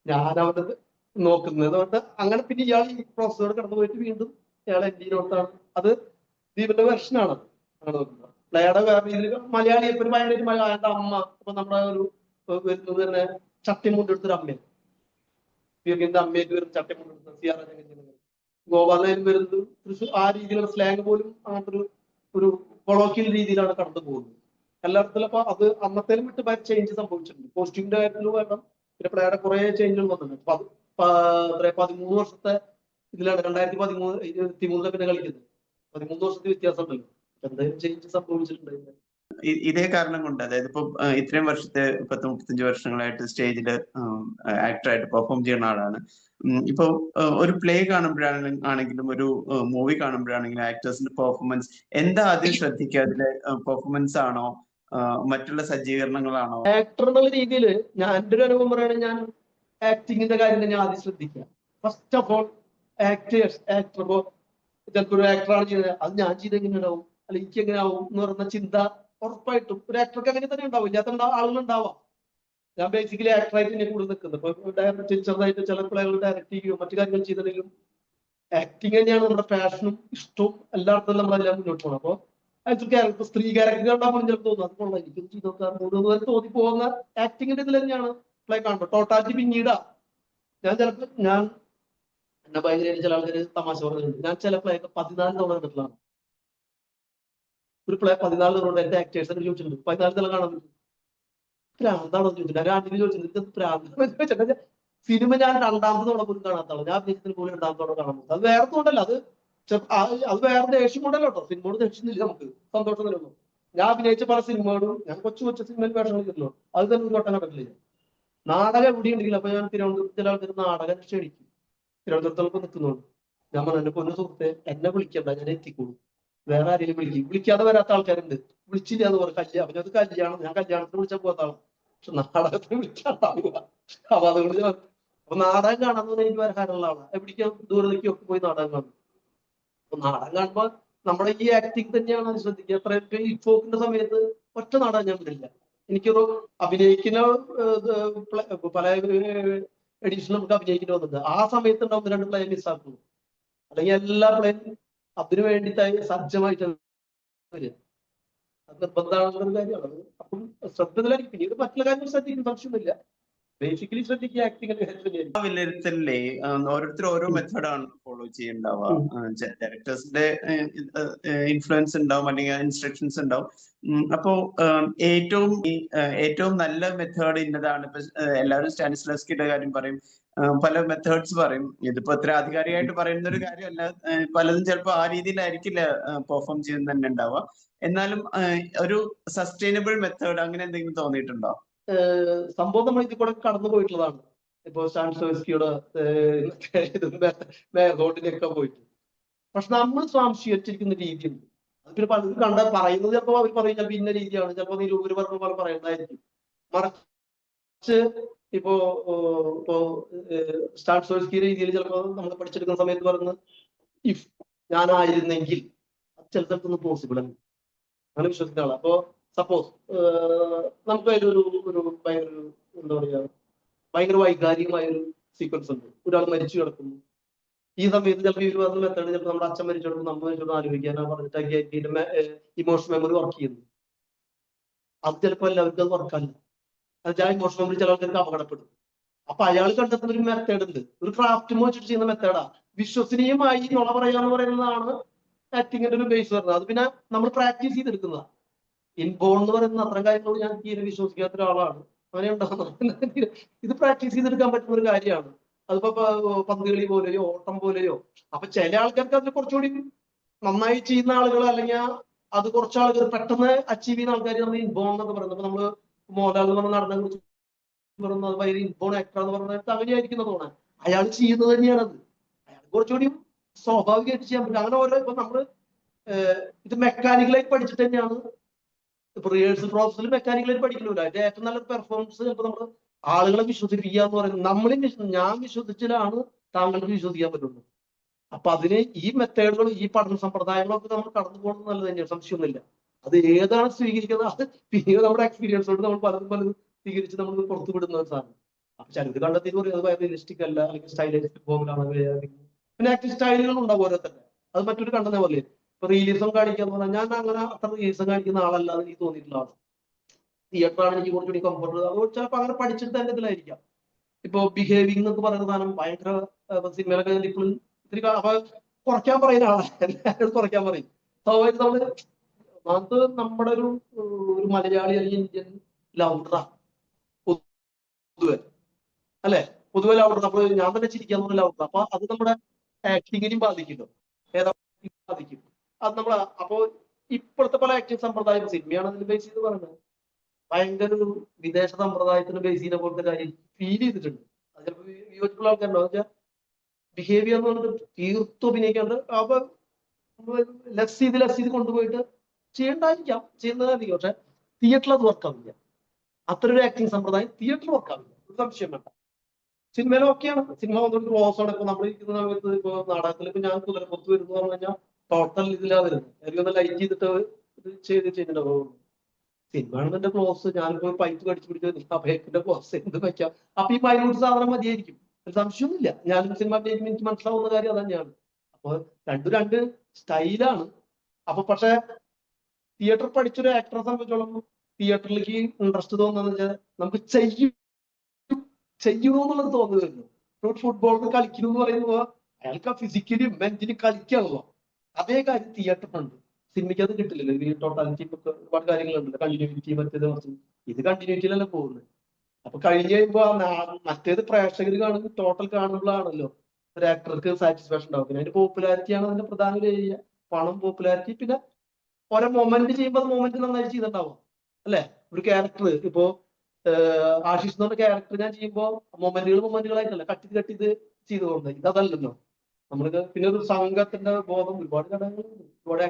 ഞാൻ അവരുടെ നോക്കുന്നത്. അതുകൊണ്ട് അങ്ങനെ പിന്നെ ഇയാൾ ഈ പ്രോസസ്സോട് കടന്നു പോയിട്ട് വീണ്ടും ഇയാൾ എന്റെ നോട്ടാണ്. അത് ദീപന്റെ വെർഷനാണ്. അങ്ങനെ നോക്കുന്നത് പ്ലേയുടെ വേറെ രീതിയിൽ മലയാളി എപ്പോഴും ഭയങ്കര മലയാളിയുടെ അമ്മ. ഇപ്പൊ നമ്മുടെ ഒരു വരുന്നത് തന്നെ ചട്ടിമുണ്ടെടുത്തൊരു അമ്മയാണ്. ഫിയർഗിന്റെ അമ്മയായിട്ട് വരുന്ന ചട്ടിമുണ്ടെടുത്ത സിയാറ ഗോപാലൻ വരുന്നത് തൃശ്ശൂർ ആ രീതിയിലുള്ള സ്ലാങ് പോലും അങ്ങനത്തെ ഒരു കൊളോക്കിയൽ രീതിയിലാണ് കടന്നു പോകുന്നത് എല്ലായിടത്തിലും. അപ്പൊ അത് അന്നത്തേലും വിട്ട് ഭയങ്കര ചേഞ്ച് സംഭവിച്ചിട്ടുണ്ട്. കോസ്റ്റ്യൂമിന്റെ കാര്യത്തിലും വേണം. പിന്നെ പ്ലേയുടെ കുറെ ചേഞ്ചുകൾ വന്നിട്ടുണ്ട്. 13 വർഷത്തെ ഇതിലാണ് 2023 പിന്നെ കളിക്കുന്നത്. 13 വർഷത്തെ വ്യത്യാസം ഉണ്ടല്ലോ. എന്തായാലും ചേഞ്ച് സംഭവിച്ചിട്ടുണ്ട്. ഇതേ കാരണം കൊണ്ട്, അതായത് ഇപ്പൊ ഇത്രയും വർഷത്തെ 35 വർഷങ്ങളായിട്ട് സ്റ്റേജില് ആക്ടറായിട്ട് പെർഫോം ചെയ്യുന്ന ആളാണ്. ഇപ്പൊ ഒരു പ്ലേ ആണെങ്കിലും ഒരു മൂവി കാണുമ്പോഴാണെങ്കിലും ആക്ടേഴ്സിന്റെ പെർഫോമൻസ് എന്താ ആദ്യം ശ്രദ്ധിക്കുക? അതിലെ പെർഫോമൻസ് ആണോ മറ്റുള്ള സജ്ജീകരണങ്ങളാണോ? ആക്ടർ എന്നുള്ള രീതിയിൽ ഞാൻ എന്റെ ഒരു അനുഭവം പറയുകയാണെങ്കിൽ ഞാൻ ആക്ടിങ്ങിന്റെ കാര്യം തന്നെ ആദ്യം ശ്രദ്ധിക്കുക. ഫസ്റ്റ് ഓഫ് ഓൾ ആക്ടർ ഇപ്പോ ചിലപ്പോൾ ഒരു ആക്ടറാണ് ചെയ്യുന്നത്, അത് ഞാൻ ചെയ്ത് എങ്ങനെ ഉണ്ടാവും, അല്ലെങ്കിൽ എനിക്ക് എങ്ങനെ ആവും എന്ന് പറയുന്ന ചിന്ത ഉറപ്പായിട്ടും ഒരു ആക്ടർക്ക് അങ്ങനെ തന്നെ ഉണ്ടാവും. ഇല്ലാത്ത ആളുകളുണ്ടാവാം. ഞാൻ ബേസിക്കലി ആക്ടറായിട്ട് തന്നെ കൂടുതൽ നിൽക്കുന്നത്. ഇപ്പൊ ഡയറക്റ്റ് ചെറുതായിട്ട് ചില പ്ലേകൾ ഡയറക്റ്റ് ചെയ്യുകയോ മറ്റു കാര്യങ്ങൾ ചെയ്തിട്ടുണ്ടെങ്കിലും ആക്ടിങ് തന്നെയാണ് നമ്മുടെ പാഷനും ഇഷ്ടവും. എല്ലായിടത്തും നമ്മളെല്ലാം മുന്നോട്ട് പോകണം. അപ്പൊ ആക്ച്വൽ ക്യാരക്ടർ സ്ത്രീ ക്യാരക്ടർ കണ്ടാൽ ചിലപ്പോൾ തോന്നുന്നു അത് കൊള്ളാം, എനിക്കും ചെയ്ത് നോക്കാം മൂന്ന് തോന്നി പോകുന്ന ആക്ടിങ്ങിന്റെ ഇതിൽ തന്നെയാണ് പ്ലേ കാണുമ്പോൾ. ടോട്ടാലിറ്റി പിന്നീടാ ഞാൻ എന്നെ ഭയങ്കരമായിട്ട് ചില ആൾക്കാർ തമാശ പറഞ്ഞിട്ടുണ്ട്. ഞാൻ ചില പ്ലേ ഒക്കെ 14 തവണ കണ്ടിട്ടുള്ളതാണ്. ഒരു പ്ലേ 14 തവണ എന്റെ ആക്ടേഴ്സിനെ ചോദിച്ചിട്ടുണ്ട് 14 തവണ കാണാൻ പറ്റും. പ്രാന്താണോ ചോദിച്ചിട്ടുണ്ട്. ഞാൻ ആദ്യം ചോദിച്ചിട്ടുണ്ട് പ്രാന്ത്. സിനിമ ഞാൻ 2ാമത്തെ തവണ പോലും കാണാത്തതാണ്. ഞാൻ അഭിനയിച്ചതിന് പോലും 2ാമത്തെ തവണ കാണാൻ പറ്റും. അത് വേറെ കൊണ്ടല്ല, അത് വേറെ ദേഷ്യം കൊണ്ടല്ലോ കേട്ടോ. സിനിമയോട് ദേഷ്യമില്ല, നമുക്ക് സന്തോഷം തരുന്നു. ഞാൻ അഭിനയിച്ച പല സിനിമകളും ഞാൻ കൊച്ചു സിനിമയിൽ വേഷം കളിക്കുമല്ലോ, അത് തന്നെ ഒരു വട്ടം കണ്ടിട്ടില്ല. നാടകം എവിടെ ഉണ്ടെങ്കിലും അപ്പൊ ഞാൻ തിരുവനന്തപുരത്ത് ചില ആൾക്കാർ നാടകം ക്ഷണിക്കും. തിരുവനന്തപുരത്തൊക്കെ നിൽക്കുന്നുണ്ട്. ഞാൻ പറഞ്ഞു എന്നെ പൊന്നു സുഹൃത്തെ എന്നെ വിളിക്കണ്ട, ഞാൻ എത്തിക്കോളൂ, വേറെ ആരെങ്കിലും വിളിക്കാതെ വരാത്ത ആൾക്കാരുണ്ട്. വിളിച്ചില്ല എന്ന് പറഞ്ഞു കല്യാണം, അത് കല്യാണം, ഞാൻ കല്യാണത്തിന് വിളിച്ചാൽ പോകാത്ത ആളാണ്, പക്ഷെ നാടകത്തിന് വിളിച്ചാണ്ടാവുക. അപ്പൊ അതുകൊണ്ട് അപ്പൊ നാടകം കാണാൻ എനിക്ക് വരാനുള്ള ആളാണ്. എവിടേക്കും ദൂരത്തേക്കൊക്കെ പോയി നാടകം കാണും. അപ്പൊ നാടകം കാണുമ്പോ നമ്മുടെ ഈ ആക്ടിങ് തന്നെയാണ് അത് ശ്രദ്ധിക്കുക. അത്രയൊക്കെ ഈ ഫോക്കിന്റെ സമയത്ത് ഒറ്റ നാടകം ഞാൻ വിടില്ല. എനിക്കൊരു അഭിനയിക്കുന്ന പല എഡിഷൻ നമുക്ക് അഭിനയിക്കേണ്ടി വന്നത് ആ സമയത്ത് ഉണ്ടാവുന്ന 2 പ്ലേ മിസ്സാക്കുന്നു. അല്ലെങ്കിൽ എല്ലാ പ്ലേയും അതിനു വേണ്ടിയിട്ടായി സജ്ജമായിട്ട് വരിക. അത് നിർബന്ധമാണെന്നൊരു കാര്യമാണ്. അപ്പം ശ്രദ്ധയിലായിരിക്കും. പിന്നീട് മറ്റുള്ള കാര്യങ്ങൾ ശ്രദ്ധിക്കും, സംശയമൊന്നുമില്ല. ബേസിക്കലി ശ്രദ്ധിക്കുക ആക്ടിങ്ങിന്റെ കാര്യത്തിൽ. വിലയിരുത്തലില്ലേ ഓരോരുത്തർ ഓരോ മെത്തേഡാണ് ഫോളോ ചെയ്യുന്നുണ്ടാവുക. ഡയറക്ടേഴ്സിന്റെ ഇൻഫ്ലുവൻസ് ഉണ്ടാവും, അല്ലെങ്കിൽ ഇൻസ്ട്രക്ഷൻസ് ഉണ്ടാവും. അപ്പോ ഏറ്റവും നല്ല മെത്തേഡ് ഇന്നതാണ്. ഇപ്പൊ എല്ലാവരും സ്റ്റാനിസ്ലവ്സ്കിയുടെ കാര്യം പറയും, പല മെത്തേഡ്സ് പറയും. ഇതിപ്പോ അത്ര ആധികാരികമായിട്ട് പറയുന്ന ഒരു കാര്യമല്ല. പലതും ചിലപ്പോൾ ആ രീതിയിലായിരിക്കില്ല പെർഫോം ചെയ്യുന്ന തന്നെ ഉണ്ടാവുക. എന്നാലും ഒരു സസ്റ്റൈനബിൾ മെത്തേഡ് അങ്ങനെ എന്തെങ്കിലും തോന്നിയിട്ടുണ്ടോ? സംഭവം നമ്മൾ ഇതിൽ കൂടെ കടന്നു പോയിട്ടുള്ളതാണ്. ഇപ്പൊ സ്റ്റാനിസ്ലവ്സ്കിയുടെ മേഘോട്ടിലൊക്കെ പോയിട്ട്. പക്ഷെ നമ്മൾ സ്വാംശീകരിച്ചിരിക്കുന്ന രീതിയുണ്ട്. അത് പിന്നെ പലരും പറയുന്നത് ചിലപ്പോൾ അവർ പറയും ചിലപ്പോൾ ഇന്ന രീതിയാണ്, ചിലപ്പോൾ നിരൂപര് പറഞ്ഞ പോലെ പറയുന്നതായിരിക്കും. മറിച്ച് ഇപ്പോ സ്റ്റാനിസ്ലവ്സ്കിയുടെ രീതിയിൽ ചിലപ്പോൾ നമ്മൾ പഠിച്ചെടുക്കുന്ന സമയത്ത് പറയുന്നത് ഇഫ് ഞാനായിരുന്നെങ്കിൽ അത് ചില സ്ഥലത്തൊന്നും പോസിബിൾ അല്ല, അങ്ങനെ വിശ്വസിക്കുന്ന ആളാണ്. അപ്പോ സപ്പോസ് നമുക്ക് അതിലൊരു ഭയങ്കര എന്താ പറയാ ഭയങ്കര വൈകാരികമായ ഒരു സീക്വൻസ് ഉണ്ട്. ഒരാൾ മരിച്ചു കിടക്കുന്നു. ഈ സമയത്ത് ചിലപ്പോൾ ഇവർ പറഞ്ഞ മെത്തേഡ് ചിലപ്പോൾ നമ്മുടെ അച്ഛൻ മരിച്ചു കിടക്കും, നമ്മൾ മരിച്ചോട് ആലോചിക്കാനാ പറഞ്ഞിട്ട് ഇമോഷണൽ മെമ്മറി വർക്ക് ചെയ്യുന്നു. അത് ചിലപ്പോൾ എല്ലാവർക്കും അത് വർക്കാല്ല. അത് ആ ഇമോഷണൽ മെമ്മറി ചില ആൾക്കാർക്ക് അപകടപ്പെടും. അപ്പൊ അയാൾ കണ്ടെത്തുന്ന ഒരു മെത്തേഡ് ഉണ്ട്, ഒരു ക്രാഫ്റ്റ് വെച്ചിട്ട് ചെയ്യുന്ന മെത്തേഡാ. വിശ്വസനീയമായി നുണ പറയാന്ന് പറയുന്നതാണ് ആക്ടിങ്ങിന്റെ ഒരു ബേസ് വരുന്നത്. അത് പിന്നെ നമ്മൾ പ്രാക്ടീസ് ചെയ്തെടുക്കുന്നതാണ്. ഇൻബോൺ എന്ന് പറയുന്ന അത്തരം കാര്യങ്ങളോട് ഞാൻ തീരെ വിശ്വസിക്കാത്ത ഒരാളാണ്. അങ്ങനെ ഉണ്ടാകുന്നത് ഇത് പ്രാക്ടീസ് ചെയ്തെടുക്കാൻ പറ്റുന്ന ഒരു കാര്യമാണ്. അതിപ്പോ പന്തുകളി പോലെയോ ഓട്ടം പോലെയോ. അപ്പൊ ചില ആൾക്കാർക്ക് അതിൽ കുറച്ചുകൂടി നന്നായി ചെയ്യുന്ന ആളുകൾ, അല്ലെങ്കിൽ അത് കുറച്ച് ആളുകൾ പെട്ടെന്ന് അച്ചീവ് ചെയ്യുന്ന ആൾക്കാർ നമ്മൾ ഇൻബോൺ എന്നൊക്കെ പറയുന്നത്. അപ്പൊ നമ്മള് മോഹൻലാൽ എന്ന് പറഞ്ഞ നടനെ കുറിച്ച് പറയുന്നത് ഭയങ്കര ഇൻബോൺ ആക്ടർ എന്ന് പറഞ്ഞാൽ അങ്ങനെയായിരിക്കുന്ന തോന്നാൻ. അയാൾ ചെയ്യുന്നത് തന്നെയാണത്. അയാൾ കുറച്ചുകൂടി സ്വാഭാവികമായിട്ട് ചെയ്യാൻ പറ്റും. അങ്ങനെ ഓരോ ഇപ്പൊ നമ്മള് ഇത് മെക്കാനിക്കലായിട്ട് പഠിച്ചിട്ട് തന്നെയാണ്. ഇപ്പൊ റിഹേഴ്സൽ പ്രോസസ്സിൽ മെക്കാനിക്കലായിട്ട് പഠിക്കണില്ല. അതിന്റെ ഏറ്റവും നല്ല പെർഫോമൻസ് ചിലപ്പോൾ നമ്മൾ ആളുകളെ വിശ്വസിപ്പിക്കുക എന്ന് പറയുന്നത് ഞാൻ വിശ്വസിച്ചാലാണ് താങ്കൾക്ക് വിശ്വസിക്കാൻ പറ്റുള്ളൂ. അപ്പൊ അതിന് ഈ മെത്തേഡുകളും ഈ പഠന സമ്പ്രദായങ്ങളൊക്കെ നമ്മൾ കടന്നു പോകുന്നത് നല്ലത് തന്നെയാണ്, സംശയമൊന്നുമില്ല. അത് ഏതാണ് സ്വീകരിക്കുന്നത് അത് പിന്നീട് നമ്മുടെ എക്സ്പീരിയൻസ് കൊണ്ട് നമ്മൾ പലതും സ്വീകരിച്ച് നമ്മൾ പുറത്തു വിടുന്ന ഒരു സാധനം. അപ്പൊ ചിലത് കണ്ടെത്തി പറയും അത് ഭയങ്കര റിയലിസ്റ്റിക് അല്ല, അല്ലെങ്കിൽ സ്റ്റൈലൈസ്ഡ് ഫോമിലാണ്. പിന്നെ ആക്ടിങ് സ്റ്റൈലുകൾ ഉണ്ടാവും ഓരോരുത്തരുടെ. അത് മറ്റൊരു കണ്ടെന്ന പോലെ ഇപ്പൊ റിയലിസം കാണിക്കാന്ന് പറഞ്ഞാൽ ഞാൻ അങ്ങനെ അത്ര റിയലിസം കാണിക്കുന്ന ആളല്ല എന്ന് എനിക്ക് തോന്നിയിട്ടുള്ള ആളാണ്. തിയേറ്ററാണ് എനിക്ക് കുറച്ചുകൂടി കംഫർട്ട്. അതുകൊണ്ട് ചിലപ്പോൾ അങ്ങനെ പഠിച്ചിട്ട് തന്നെ ഇതിലായിരിക്കാം. ഇപ്പൊ ബിഹേവിംഗ് എന്നൊക്കെ പറയുന്ന സാധനം ഭയങ്കര സിനിമയിലൊക്കെ ഇപ്പോഴും ഇത്തിരി അപ്പൊ കുറയ്ക്കാൻ പറയുന്ന ആളാണ്. എല്ലാവരും കുറയ്ക്കാൻ പറയും. സ്വാഭാവികം നമ്മള് അത് നമ്മുടെ ഒരു മലയാളി അല്ലെങ്കിൽ ഇന്ത്യൻ ലൗഡറാ പൊതുവെ, അല്ലെ? പൊതുവെ ലൗഡർ. അപ്പൊ ഞാൻ തന്നെ ചിരിക്കാന്ന് പറഞ്ഞ ലൗഡർ. അപ്പൊ അത് നമ്മുടെ ആക്ടിങ്ങിനും ബാധിക്കുമല്ലോ, ഏതാ ബാധിക്കും അത് നമ്മളെ. അപ്പോ ഇപ്പോഴത്തെ പല ആക്ടിങ് സമ്പ്രദായം സിനിമയാണ് അതിന് ബേസ് ചെയ്ത് പറയുന്നത്. ഭയങ്കര ഒരു വിദേശ സമ്പ്രദായത്തിന് ബേസ് ചെയ്യുന്ന പോലത്തെ കാര്യം ഫീൽ ചെയ്തിട്ടുണ്ട്. അത് ചിലപ്പോൾ യോജിപ്പുള്ള ആൾക്കാരുണ്ടോ വെച്ചാൽ ബിഹേവിയർ എന്ന് പറഞ്ഞിട്ട് തീർത്തും അഭിനയിക്കാണ്ട് അപ്പൊ ലെസ് ചെയ്ത് കൊണ്ടുപോയിട്ട് ചെയ്യേണ്ടായിരിക്കാം, ചെയ്യുന്നതായിരിക്കും. പക്ഷെ തിയേറ്ററിൽ അത് വർക്കാവില്ല. അത്ര ഒരു ആക്ടിങ് സമ്പ്രദായം തിയേറ്ററിൽ വർക്കാവില്ല, ഒരു സംശയം വേണ്ട. സിനിമയിൽ ഓക്കെയാണ്. സിനിമ വന്നിട്ട് ക്ലോസ് ആണ്. ഇപ്പൊ നമ്മൾ ഇരിക്കുന്ന സമയത്ത് ഇപ്പൊ നാടകത്തിൽ ഇപ്പൊ ഞാൻ കുതിരപ്പുറത്ത് വരുന്നു പറഞ്ഞു കഴിഞ്ഞാൽ ടോട്ടൽ ഇതിലാ വരുന്നത്. എനിക്ക് ഒന്ന് ലൈറ്റ് ചെയ്തിട്ട് ഇത് ചെയ്തിട്ടുണ്ടാവും. സിനിമ ആണെന്നെ ക്ലോസ്. ഞാനിപ്പോ പൈപ്പ് കടിച്ചു പിടിച്ച് ബേക്കിന്റെ ക്ലോസ് എന്ത് വെക്കാം. അപ്പൊ ഈ മൈന്യൂട്ട് സാധനം മതിയായിരിക്കും, സംശയമൊന്നുമില്ല. ഞാൻ സിനിമ എനിക്ക് മനസ്സിലാവുന്ന കാര്യം അത് തന്നെയാണ്. അപ്പൊ രണ്ട് സ്റ്റൈലാണ്. അപ്പൊ പക്ഷെ തിയേറ്റർ പഠിച്ചൊരു ആക്ടറെ സംബന്ധിച്ചോളം തിയേറ്ററിലേക്ക് ഇൻട്രസ്റ്റ് തോന്നുന്നത് വെച്ചാൽ നമുക്ക് ചെയ്യണമെന്നുള്ളത് തോന്നുന്നു. ഫുട്ബോളിൽ കളിക്കുന്നു എന്ന് പറയുമ്പോൾ അയാൾക്ക് ആ ഫിസിക്കലി മെന്റലി കളിക്കാണല്ലോ. അതേ കാര്യം തിയേറ്ററിനുണ്ട്. സിനിമയ്ക്ക് അത് കിട്ടില്ലല്ലോ. ഈ ടോട്ടാലിറ്റി ഒരുപാട് കാര്യങ്ങളുണ്ടല്ലോ, കണ്ടിന്യൂറ്റി മറ്റേത് മറിച്ച്. ഇത് കണ്ടിന്യൂറ്റിയിലല്ല പോകുന്നത്. അപ്പൊ കഴിഞ്ഞ് കഴിയുമ്പോ മറ്റേത് പ്രേക്ഷകർ കാണുമ്പോൾ ടോട്ടൽ കാണുമ്പോഴാണല്ലോ ഒരു ആക്ടർക്ക് സാറ്റിസ്ഫാക്ഷൻ ഉണ്ടാവും. പിന്നെ അതിന്റെ പോപ്പുലാരിറ്റിയാണ് അതിന്റെ പ്രധാന ഏരിയ. പണം, പോപ്പുലാരിറ്റി, പിന്നെ ഓരോ മൊമെന്റ് ചെയ്യുമ്പോൾ മൊമെന്റ് നന്നായി ചെയ്തിട്ടുണ്ടാവും അല്ലെ. ഒരു ക്യാരക്ടർ ഇപ്പോ ആശിഷ് എന്ന് പറഞ്ഞ ക്യാരക്ടർ ഞാൻ ചെയ്യുമ്പോൾ മൊമെന്റുകളായിട്ടല്ല കട്ട് ഇത് ചെയ്തു പോകുന്നത്. ഇതല്ലല്ലോ നമ്മൾക്ക്. പിന്നെ ഒരു സംഘത്തിന്റെ ബോധം, ഒരുപാട് ഘടകങ്ങളുണ്ട്, ഒരുപാട്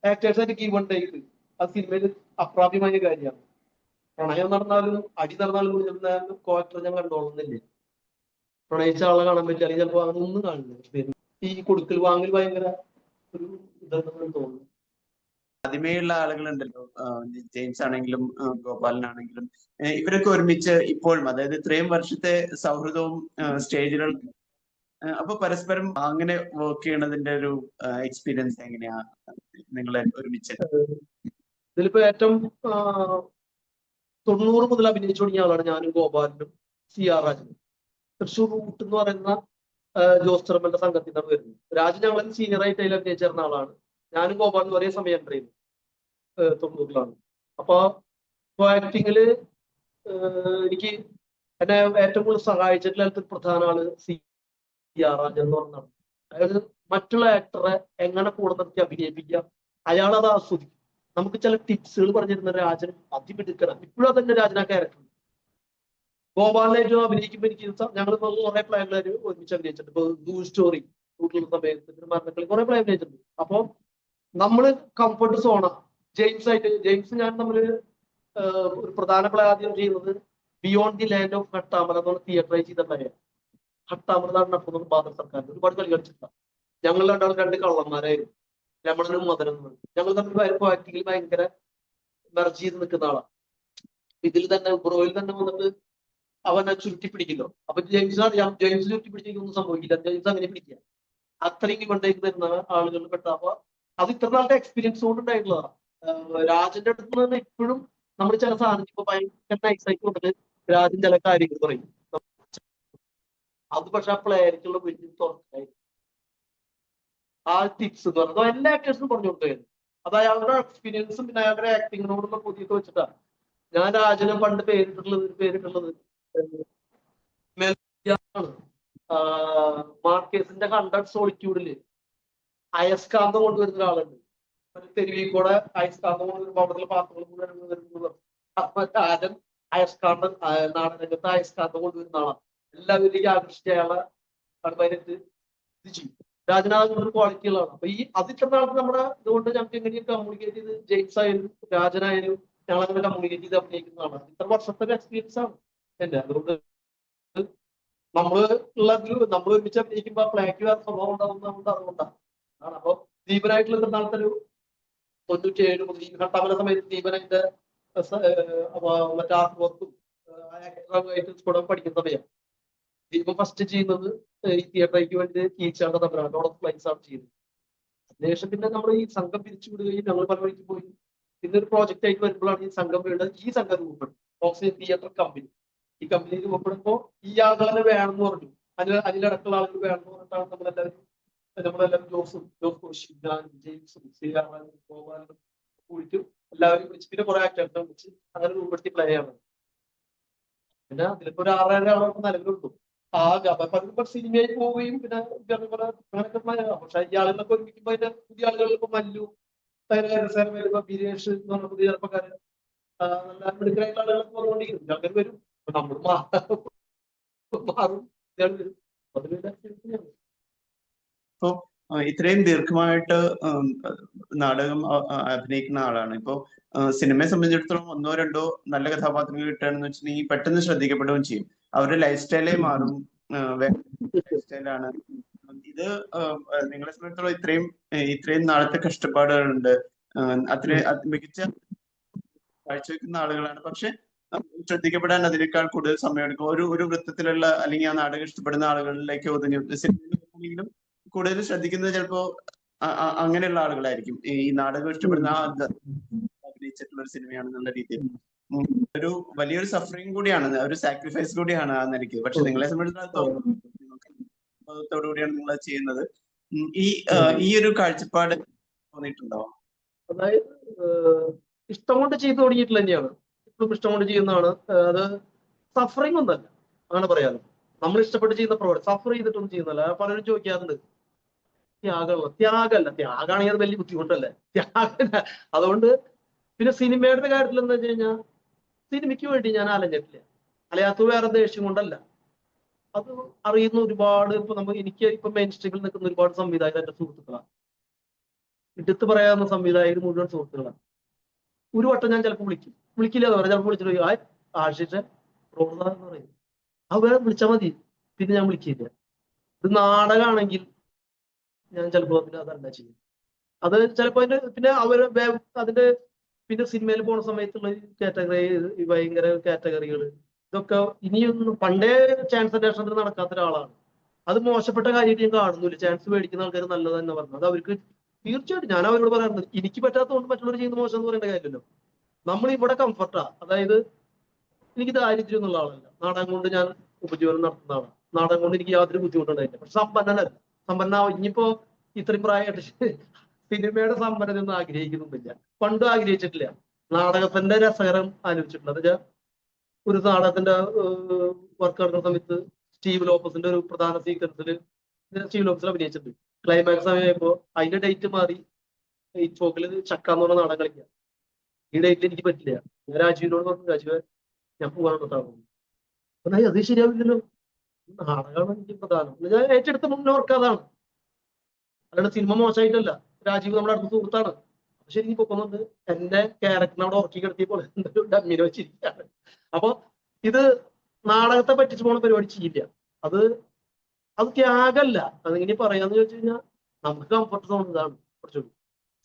ആക്ടേഴ്സായിട്ട് ഗീവ് ആൻഡ് ടേക്ക്. അത് സിനിമയിൽ അപ്രാപ്യമായ കാര്യമാണ്. പ്രണയം നടന്നാലും അടി നടന്നാലും കോക്ടർ ഞാൻ കണ്ടോളുന്നില്ല. പ്രണയിച്ച ആളെ കാണാൻ പറ്റില്ല, അല്ലെങ്കിൽ ചിലപ്പോ അതൊന്നും കാണില്ല. ഈ കൊടുക്കൽ വാങ്ങൽ ഭയങ്കര ഒരു ഇതെന്ന് തോന്നുന്നു. ആദ്യമേയുള്ള ആളുകളുണ്ടല്ലോ, ജെയിംസ് ആണെങ്കിലും ഗോപാലനാണെങ്കിലും, ഇവരൊക്കെ ഒരുമിച്ച് ഇപ്പോഴും, അതായത് ഇത്രയും വർഷത്തെ സൗഹൃദവും സ്റ്റേജുകൾ, അപ്പൊ പരസ്പരം അങ്ങനെ വർക്ക് ചെയ്യണതിന്റെ ഒരു എക്സ്പീരിയൻസ് എങ്ങനെയാ നിങ്ങളെ ഒരുമിച്ച്? ഇതിലിപ്പോ ഏറ്റവും 90 മുതൽ അഭിനയിച്ചു തുടങ്ങിയ ആളാണ് ഞാനും ഗോപാലനും CR രാജനും. തൃശ്ശൂർ റൂട്ട് എന്ന് പറയുന്ന ജോസ് ചെറുമന്റെ സംഘത്തിൽ നിന്നാണ് വരുന്നത്. രാജൻ ഞങ്ങൾ സീനിയർ ആയിട്ട് അതിൽ അഭിനയിച്ചിരുന്ന ആളാണ്. ഞാനും ഗോപാലനും ഒരേ സമയം എൻ്റർ ചെയ്തു 90-ലാണ്. അപ്പൊ ആക്ടിങ്ങില് എനിക്ക് എന്നെ ഏറ്റവും കൂടുതൽ സഹായിച്ചിട്ടുള്ള പ്രധാന ആള് CR രാജൻ എന്ന് പറഞ്ഞാണ്. അതായത് മറ്റുള്ള ആക്ടറെ എങ്ങനെ കൂടെ നിർത്തി അഭിനയിപ്പിക്കാം, അയാളത് ആസ്വദിക്കും. നമുക്ക് ചില ടിപ്സുകൾ പറഞ്ഞിരുന്ന രാജൻ അതിമിടുക്കണം. ഇപ്പോഴും തന്നെ രാജൻ ആ ക്യാരക്ടർ. ഗോപാലനായിട്ട് അഭിനയിക്കുമ്പോൾ എനിക്ക് ഞങ്ങൾ കുറെ പ്ലേകളാര് ഒരുമിച്ച് അഭിനയിച്ചിട്ടുണ്ട്. ഇപ്പൊ ദൂ സ്റ്റോറി കൂട്ടുള്ള സമയത്ത് മരണക്കളി കുറെ പ്ലേ അഭിനയിച്ചിട്ടുണ്ട്. അപ്പൊ നമ്മള് കംഫർട്ട് സോണാ. ജെയിംസ് ഞാൻ തമ്മില് ഒരു പ്രധാന പ്ലേ ആദ്യം ചെയ്യുന്നത് beyond the land of Hattamala എന്ന് പറഞ്ഞ തിയേറ്ററൈസ് ചെയ്ത പ്ലേ. ഹട്ടാമല നടന്നത് ഭാരത സർക്കാർ ഒരുപാട് കളി കളിച്ചിട്ടില്ല. ഞങ്ങൾ രണ്ടാളും 2 കള്ളന്മാരായിരുന്നു, രമണനും മദനും. ഞങ്ങൾ തമ്മിൽ ആക്ടിങ്ങിൽ ഭയങ്കര മെർജ് ചെയ്ത് നിൽക്കുന്ന ആളാണ്. ഇതിൽ തന്നെ ബ്രോയിൽ തന്നെ വന്നിട്ട് അവനെ ചുരുട്ടി പിടിക്കുന്നു. അപ്പൊ ജെയിംസിന് അറിയാം, ജെയിംസ് ചുരുട്ടി പിടിച്ചൊന്നും സംഭവിക്കില്ല, ജെയിംസ് അങ്ങനെ പിടിക്കുക. അത്രയും കൊണ്ടേക്ക് വരുന്ന ആളുകളിൽ പെട്ട. അപ്പൊ അത് ഇത്ര നാളുടെ എക്സ്പീരിയൻസ് കൊണ്ട് ഉണ്ടായിട്ടുള്ളതാണ്. രാജന്റെ അടുത്ത് തന്നെ ഇപ്പോഴും നമ്മൾ ചില സാധനം ഇപ്പൊ ഭയങ്കര നൈസായിട്ട് കൊണ്ടിട്ട് രാജൻ ചില കാര്യങ്ങൾ പറയും. അത് പക്ഷെ ആ പ്ലെയർക്കുള്ള വലിയ തുറക്കായി ആ ടിപ്സ് എന്ന് പറയുന്നത് എല്ലാ ആക്ടേഴ്സിനും പറഞ്ഞു കൊടുക്കുകയായിരുന്നു. അത് അയാളുടെ എക്സ്പീരിയൻസും പിന്നെ അയാളുടെ ആക്ടിങ്ങിനോടുള്ള പുതിയ വെച്ചിട്ടാണ്. ഞാൻ രാജനെ പണ്ട് പേരിട്ടുള്ളത് മാർക്കേസിന്റെ 100 സോളിറ്റ്യൂഡില് അയസ്കാന്തം കൊണ്ടുവരുന്ന ഒരാളുണ്ട്. തെരുവിൽ കൂടെ അയസ്കാന്തം കൊണ്ടുവരുമ്പോൾ അവിടെയുള്ള പാത്രങ്ങൾ അപ്പൊ രാജൻ അയസ്കാന്തം നാടകരംഗത്ത് അയസ്കാന്തം കൊണ്ടുവരുന്ന ആളാണ്. എല്ലാവരിലേക്ക് ആകർഷിച്ച അയാളെ അടുപ്പായിട്ട് ഇത് ചെയ്യും. രാജനാഥ് ക്വാളിറ്റി ഉള്ളതാണ്. അപ്പൊ ഈ അതിത്ര നാൾക്ക് നമ്മുടെ ഇതുകൊണ്ട് ഞങ്ങൾക്ക് എങ്ങനെയും കമ്മ്യൂണിക്കേറ്റ് ചെയ്ത് ജെയിംസ് ആയാലും രാജനായാലും ഞങ്ങളങ്ങനെ കമ്മ്യൂണിക്കേറ്റ് ചെയ്ത് അഭിനയിക്കുന്നതാണ്. ഇത്ര വർഷത്തെ എക്സ്പീരിയൻസ് ആണ് എന്റെ. അതുകൊണ്ട് നമ്മൾ ഒരുമിച്ച് അഭിനയിക്കുമ്പോ പ്ലേക്ക് വേറെ സ്വഭാവം ഉണ്ടാവുന്ന അതുകൊണ്ടാണ്. അപ്പൊ ദീപനായിട്ടുള്ള നാളത്തെ ഒരു 97 മുതൽ ഹട്ടാമല സമയത്ത് ദീപനന്റെ മറ്റേ ആർട്ട് വർക്കും ആക്ടറായിട്ട് പഠിക്കുന്ന സമയം ദീപം ഫസ്റ്റ് ചെയ്യുന്നത് ഈ തിയേറ്ററിലേക്ക് വേണ്ടി ടീച്ചറുടെ തമ്മിലാണ് ലോഡ് ഓഫ് ഫ്ലൈറ്റ്സ് ആണ് ചെയ്യുന്നത്. അതിനുശേഷം പിന്നെ നമ്മൾ ഈ സംഘം പിരിച്ചുവിടുകയും ഞങ്ങൾ പല വഴിക്ക് പോയി പിന്നെ ഒരു പ്രോജക്റ്റ് ആയിട്ട് വരുമ്പോഴാണ് ഈ സംഘം വേണ്ടത്. ഈ സംഘം രൂപപ്പെടും ഓക്സിജൻ തിയേറ്റർ കമ്പനി. ഈ കമ്പനി രൂപപ്പെടുമ്പോൾ ഈ ആളുകളെ വേണമെന്ന് പറഞ്ഞു, അതിലടക്കുള്ള ആളുകൾ വേണമെന്ന് പറഞ്ഞിട്ടാണ് നമ്മളെല്ലാവരും ജോസ് കോശി, ഞാൻ, ജെയിംസും, ശ്രീരാമനും, ഗോപാലനും കൂടിയിട്ട് എല്ലാവരും വിളിച്ച് പിന്നെ കുറെ ആക്ടേഴ്സിനെ വിളിച്ച് അങ്ങനെ രൂപപ്പെടുത്തി പ്ലേ ആണ്. പിന്നെ അതിലിപ്പോ ഒരു 6-7 ആളൊക്കെ നിലവിലുള്ളൂ. അപ്പൊ സിനിമയിൽ പോവുകയും പിന്നെ അങ്ങനെയൊക്കെ പക്ഷെ ഈ ആളുകളൊക്കെ ഒരുമിക്കുമ്പോ അതിന്റെ പുതിയ ആളുകൾ ഇപ്പൊ മല്ലു, ബിരേഷ് എന്ന് പറഞ്ഞ പുതിയ ചെറുപ്പക്കാര് നല്ല മിടുക്കരായിട്ടുള്ള ആളുകളൊക്കെ വന്നുകൊണ്ടിരിക്കുന്നു. ആൾക്കാർ വരും, നമ്മൾ മാറും. ഇപ്പൊ ഇത്രയും ദീർഘമായിട്ട് നാടകം അഭിനയിക്കുന്ന ആളാണ്. ഇപ്പോ സിനിമയെ സംബന്ധിച്ചിടത്തോളം 1-2 നല്ല കഥാപാത്രങ്ങൾ കിട്ടുകയാണെന്ന് വെച്ചിട്ടുണ്ടെങ്കിൽ പെട്ടെന്ന് ശ്രദ്ധിക്കപ്പെടുകയും ചെയ്യും. അവരുടെ ലൈഫ് സ്റ്റൈലേ മാറും, സ്റ്റൈലാണ്. ഇത് നിങ്ങളെ സംബന്ധിച്ചിടത്തോളം ഇത്രയും നാളത്തെ കഷ്ടപ്പാടുകളുണ്ട്. മികച്ച കാഴ്ചവെക്കുന്ന ആളുകളാണ്. പക്ഷെ ശ്രദ്ധിക്കപ്പെടാൻ അതിനേക്കാൾ കൂടുതൽ സമയമെടുക്കും. ഒരു വൃത്തത്തിലുള്ള അല്ലെങ്കിൽ ആ നാടകം ഇഷ്ടപ്പെടുന്ന ആളുകളിലേക്ക് ഒതുങ്ങി സിനിമയിലും കൂടുതൽ ശ്രദ്ധിക്കുന്നത് ചിലപ്പോ അങ്ങനെയുള്ള ആളുകളായിരിക്കും. ഈ നാടകം ഇഷ്ടപ്പെടുന്ന അഭിനയിച്ചിട്ടുള്ള ഒരു സിനിമയാണെന്നുള്ള രീതിയിൽ ഒരു വലിയൊരു സഫറിങ് കൂടിയാണ്, ഒരു സാക്രിഫൈസ് കൂടിയാണ് ആ നിലയ്ക്ക്. പക്ഷെ നിങ്ങളെ സംബന്ധിച്ചിടത്തോളം കൂടിയാണ് നിങ്ങൾ അത് ചെയ്യുന്നത്. ഈ ഒരു കാഴ്ചപ്പാട് തോന്നിയിട്ടുണ്ടോ? അതായത് ഇഷ്ടം കൊണ്ട് ചെയ്തു തുടങ്ങിയിട്ടില്ല തന്നെയാണ്, ഇപ്പോഴും ഇഷ്ടം കൊണ്ട് ചെയ്യുന്നതാണ്. അത് സഫറിങ് ഒന്നല്ല, അങ്ങനെ പറയാമല്ലോ. നമ്മൾ ഇഷ്ടപ്പെട്ട് ചെയ്യുന്ന പ്രവർത്തി സഫർ ചെയ്തിട്ടൊന്നും ചെയ്യുന്നല്ല. പലരും ചോദിക്കാറുണ്ട് ത്യാഗമല്ല, ത്യാഗമാണെങ്കിൽ അത് വലിയ ബുദ്ധിമുട്ടല്ലേ, ത്യാഗമല്ല. അതുകൊണ്ട് പിന്നെ സിനിമയുടെ കാര്യത്തിൽ എന്താ വെച്ച് കഴിഞ്ഞാൽ സിനിമയ്ക്ക് വേണ്ടി ഞാൻ അലഞ്ഞിട്ടില്ല. അലയാത്ത വേറെ ദേഷ്യം കൊണ്ടല്ല, അത് അറിയുന്ന ഒരുപാട് എനിക്ക് ഇപ്പൊ മെയിൻ സ്ട്രീമിൽ നിൽക്കുന്ന ഒരുപാട് സംവിധായകർ എന്റെ സുഹൃത്തുക്കളാണ്. എടുത്തു പറയാവുന്ന സംവിധായകർ മുഴുവൻ സുഹൃത്തുക്കളാണ്. ഒരു വട്ടം ഞാൻ ചിലപ്പോൾ വിളിക്കില്ല എന്ന് പറയാം. ചിലപ്പോൾ വിളിച്ചിട്ട് ആശിച്ച് എന്ന് പറയും, വേറെ വിളിച്ചാൽ മതി, പിന്നെ ഞാൻ വിളിക്കില്ല. ഇത് നാടകമാണെങ്കിൽ ഞാൻ ചിലപ്പോൾ പിന്നെ അതല്ല ചെയ്യും. അത് ചിലപ്പോ പിന്നെ അതിന്റെ പിന്നെ സിനിമയിൽ പോണ സമയത്തുള്ള കാറ്റഗറി, ഭയങ്കര കാറ്റഗറികൾ, ഇതൊക്കെ ഇനിയൊന്നും പണ്ടേ ചാൻസ് അന്വേഷണത്തിൽ നടക്കാത്ത ഒരാളാണ്. അത് മോശപ്പെട്ട കാര്യമായിട്ട് ഞാൻ കാണുന്നില്ല. ചാൻസ് മേടിക്കുന്ന ആൾക്കാർ നല്ലത് തന്നെ പറഞ്ഞു. അത് അവർക്ക് തീർച്ചയായിട്ടും ഞാൻ അവരോട് പറയാറുണ്ട്, എനിക്ക് പറ്റാത്തതുകൊണ്ട് മറ്റുള്ളവർ ചെയ്യുന്ന മോശം എന്ന് പറയേണ്ട കാര്യമല്ലോ. നമ്മൾ ഇവിടെ കംഫർട്ടാ. അതായത് എനിക്ക് ദാരിദ്ര്യം എന്നുള്ള ആളല്ല, നാടകം കൊണ്ട് ഞാൻ ഉപജീവനം നടത്തുന്ന ആളാണ്. നാടകം കൊണ്ട് എനിക്ക് യാതൊരു ബുദ്ധിമുട്ടുണ്ടായില്ല. പക്ഷെ സമ്പന്നനല്ല. ഇനിയിപ്പോ ഇത്രയും പ്രായമായിട്ട് സിനിമയുടെ സമ്പന്നതയൊന്നും ആഗ്രഹിക്കുന്നില്ല, പണ്ടും ആഗ്രഹിച്ചിട്ടില്ല. നാടകത്തിന്റെ രസകരം ആലോചിച്ചിട്ടില്ല. എന്നുവെച്ചാൽ ഒരു നാടകത്തിന്റെ വർക്ക് നടക്കുന്ന സമയത്ത് സ്റ്റീവ് ലോപ്പസിന്റെ ഒരു പ്രധാന സീക്വൻസിൽ സ്റ്റീവ് ലോപ്പസിൽ അഭിനയിച്ചിട്ടുണ്ട്. ക്ലൈമാക്സ് സമയമായപ്പോ അതിന്റെ ഡേറ്റ് മാറി ഈ ചോക്കില് ചക്ക എന്ന് പറഞ്ഞ നാടകം കളിക്കാം. ഈ ഡേറ്റിൽ എനിക്ക് പറ്റില്ല. ഞാൻ രാജീവിനോട് പറഞ്ഞു, രാജീവ് ഞാൻ പോകാനോട്ടാകും. അത് ശരിയാവില്ലല്ലോ, നാടകമാണ് എനിക്ക് പ്രധാനം. ഞാൻ ഏറ്റെടുത്ത മുന്നേ വർക്ക് അതാണ്, അല്ലാണ്ട് സിനിമ മോശമായിട്ടല്ല. രാജീവ് നമ്മുടെ അടുത്ത സുഹൃത്താണ്. ശരിക്കും പൊക്കുന്നുണ്ട്, എന്റെ ക്യാരക്ടറിനെ അവിടെ ഉറക്കി കിടത്തിയപ്പോൾ എന്തൊരു ഡമ്മിനെ വെച്ചിരിക്കുകയാണ്. അപ്പൊ ഇത് നാടകത്തെ പറ്റിച്ച് പോണ പരിപാടി ചെയ്യില്ല. അത് ത്യാഗമല്ല. അതെങ്ങനെ പറയാന്ന് ചോദിച്ചു കഴിഞ്ഞാൽ നമുക്ക് കംഫർട്ട് സോൺ ഇതാണ് കുറച്ചുകൂടി.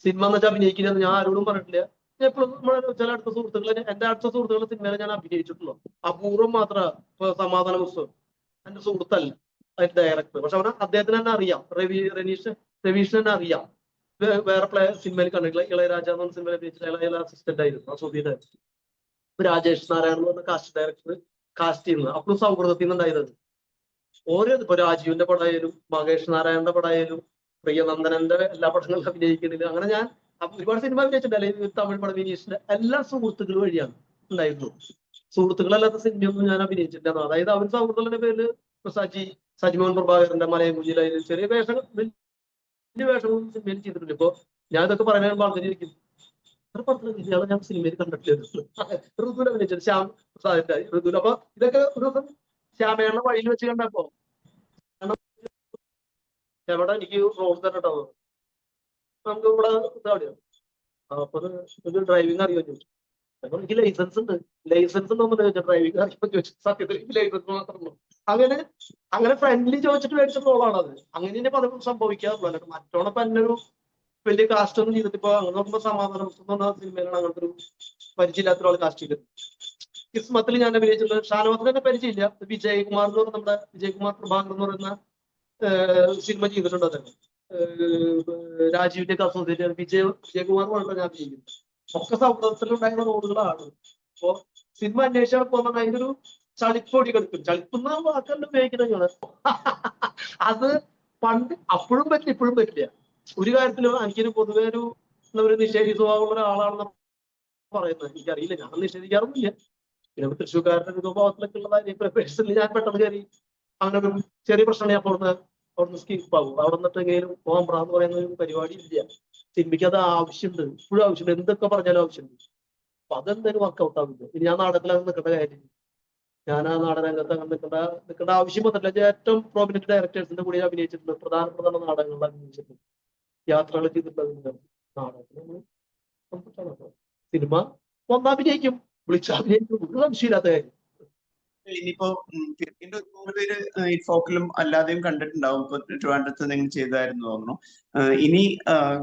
സിനിമ എന്ന് വെച്ചാൽ അഭിനയിക്കില്ല ഞാൻ ആരോടും പറഞ്ഞിട്ടില്ല. എപ്പോഴും നമ്മുടെ ചില അടുത്ത സുഹൃത്തുക്കൾ, എന്റെ അടുത്ത സുഹൃത്തുക്കളുടെ സിനിമയിൽ ഞാൻ അഭിനയിച്ചിട്ടുള്ളൂ. അപൂർവം മാത്രം. ഇപ്പൊ സമാധാന പുസ്തകം എന്റെ സുഹൃത്തല്ല അതിന്റെ ഡയറക്ടർ, പക്ഷെ അദ്ദേഹത്തിന് തന്നെ അറിയാം. രവീഷ് തന്നെ അറിയാം. വേറെ സിനിമയിൽ കണ്ടിട്ടില്ല. ഇളയരാജ എന്ന് പറഞ്ഞ സിനിമയിൽ അഭിനയിച്ചിട്ട് അസിസ്റ്റന്റ് ആയിരുന്നു അസോസിയേറ്റ്. രാജേഷ് നാരായണൻ എന്ന് പറഞ്ഞ കാസ്റ്റ് ഡയറക്ടർ കാസ്റ്റ് ചെയ്യുന്നത് അപ്പോഴും സൗഹൃദത്തിൽ നിന്നുണ്ടായത്. ഓരോ ഇപ്പൊ രാജീവിന്റെ പടമായാലും മഹേഷ് നാരായണന്റെ പടമായാലും പ്രിയനന്ദനന്റെ എല്ലാ പടങ്ങളിലും അഭിനയിക്കുന്നില്ല. അങ്ങനെ ഞാൻ ഒരുപാട് സിനിമ അഭിനയിച്ചിട്ടുണ്ട്. അല്ലെങ്കിൽ തമിഴ് പടം വിനീഷിന്റെ എല്ലാ സുഹൃത്തുക്കൾ വഴിയാണ് ഉണ്ടായിരുന്നു. സുഹൃത്തുക്കളല്ലാത്ത സിനിമയൊന്നും ഞാൻ അഭിനയിച്ചിട്ടില്ല. അതായത് അവർ സൗഹൃദത്തിന്റെ പേരിൽ സജിമോഹൻ പ്രഭാകരന്റെ മലയം കുഞ്ഞിലായാലും ചെറിയ വേഷങ്ങൾ, വലിയ വേഷങ്ങളും സിനിമയിൽ ചെയ്തിട്ടുണ്ട്. ഇപ്പൊ ഞാൻ ഇതൊക്കെ പറയുമ്പോൾ ആൾക്കാരിക്കും ഇയാളെ ഞാൻ സിനിമയിൽ കണ്ടിട്ടില്ല. ഋതുല അഭിനയിച്ചത് ശ്യാം പ്രസാദിന്റെ ഋതുല. അപ്പൊ ഇതൊക്കെ ഒരു ദിവസം ശ്യാമയുടെ വഴിയിൽ വെച്ച് കണ്ടപ്പോ എവിടെ എനിക്ക് റോഡ് തന്നെ ഉണ്ടാവും. നമുക്ക് ഇവിടെ ഇതാവിടെയോ അപ്പൊ ഒരു ഡ്രൈവിംഗ് അറിയാൻ ചോദിച്ചു. അപ്പൊ എനിക്ക് ലൈസൻസ് ഉണ്ട്. ലൈസൻസ് ഉണ്ടോന്ന് ചോദിച്ചാൽ ഡ്രൈവിംഗ് അറിയാൻ ചോദിച്ചു. സത്യത്തിൽ എനിക്ക് ലൈസൻസ് മാത്രമേ. അങ്ങനെ ഫ്രണ്ട്ലി ചോദിച്ചിട്ട് മേടിച്ച റോളാണ് അത്. അങ്ങനെ തന്നെ പലരും സംഭവിക്കാറുള്ളൂ. അല്ലാണ്ട് മറ്റോടൊപ്പം എന്നെ ഒരു വലിയ കാസ്റ്റ് ഒന്നും ചെയ്തിട്ട് ഇപ്പൊ അങ്ങനെ നോക്കുമ്പോ സമാധാനം സിനിമയിലാണ് അങ്ങനത്തെ ഒരു പരിചയമില്ലാത്ത ഒരാൾ കാസ്റ്റ് ചെയ്തത്. കിസ്മത്തിൽ ഞാൻ അഭിനയിച്ചിട്ടുള്ളത് ഷാനവാസിനെ തന്നെ പരിചയമില്ല. വിജയകുമാർ എന്ന് പറഞ്ഞ നമ്മുടെ വിജയകുമാർ പ്രഭാകർ എന്ന് പറയുന്ന സിനിമ ചെയ്തിട്ടുണ്ട്. അദ്ദേഹം രാജീവിന്റെ ഒക്കെ അസോസിയേറ്റ് വിജയകുമാർ പറഞ്ഞിട്ട് ഞാൻ അഭിനയിക്കുന്നത്. ഒക്കെ സൗഹൃദത്തിലുണ്ടായിരുന്ന റോളുകളാണ്. അപ്പൊ സിനിമ അന്വേഷിച്ചാൽ പോകുന്ന അതിന്റെ ഒരു ചളിപ്പൊടി കിടക്കും. ചളിക്കുന്ന വാക്കല്ല ഉപയോഗിക്കുന്നത്. അത് പണ്ട് അപ്പോഴും പറ്റില്ല, ഇപ്പോഴും പറ്റില്ല. ഒരു കാര്യത്തിലും എനിക്കൊരു പൊതുവെ ഒരു നിഷേധി സ്വഭാവമുള്ള ഒരാളാണെന്ന് പറയുന്നത് എനിക്കറിയില്ല. ഞാൻ നിഷേധിക്കാറൊന്നുമില്ല. പിന്നെ തൃശ്ശൂർക്കാരുടെ രൂപഭാവത്തിലൊക്കെ ഉള്ളതായിരിക്കും. പേഴ്സണലി ഞാൻ പെട്ടെന്ന് കയറി അങ്ങനെ ഒരു ചെറിയ പ്രശ്നം അവിടുന്ന് സ്കിപ്പ് ആകും. അവിടെ നിന്നിട്ടെങ്കിലും ഓംബ്ര എന്ന് പറയുന്ന ഒരു പരിപാടി ഇല്ല. സിനിമയ്ക്ക് അത് ആവശ്യമുണ്ട്, ഇപ്പോഴും ആവശ്യമുണ്ട്. എന്തൊക്കെ പറഞ്ഞാലും ആവശ്യമുണ്ട്. അപ്പൊ അതെന്തായാലും വർക്ക്ഔട്ട് ആവില്ല. ഇനി ഞാൻ നാടകത്തിൽ അങ്ങനെ നിൽക്കേണ്ട കാര്യം, ഞാൻ ആ നാടകരംഗത്ത് അങ്ങനെ നിൽക്കേണ്ട ആവശ്യം വന്നിട്ടില്ല. ഏറ്റവും പ്രോമിനന്റ് ഡയറക്ടേഴ്സിന്റെ കൂടെ അഭിനയിച്ചിട്ടുണ്ട്. പ്രധാനപ്പെട്ട നാടകങ്ങളിൽ അഭിനയിച്ചിട്ടുണ്ട്, യാത്രകൾ ചെയ്തിട്ടുണ്ട്. നാടകത്തിന് സിനിമ വന്നഭിനയിക്കും, വിളിച്ചഭിനയിക്കും, ഒരു സംശയമില്ലാത്ത കാര്യം. ഇനിയിപ്പോ പിർഗിന്റെ ഒരുപാട് പേര് ഇൻഫോക്കിലും അല്ലാതെയും കണ്ടിട്ടുണ്ടാവും. ഇപ്പൊ ട്രിവാൻഡ്രത്ത് നിങ്ങൾ ചെയ്തായിരുന്നു തോന്നുന്നു. ഇനി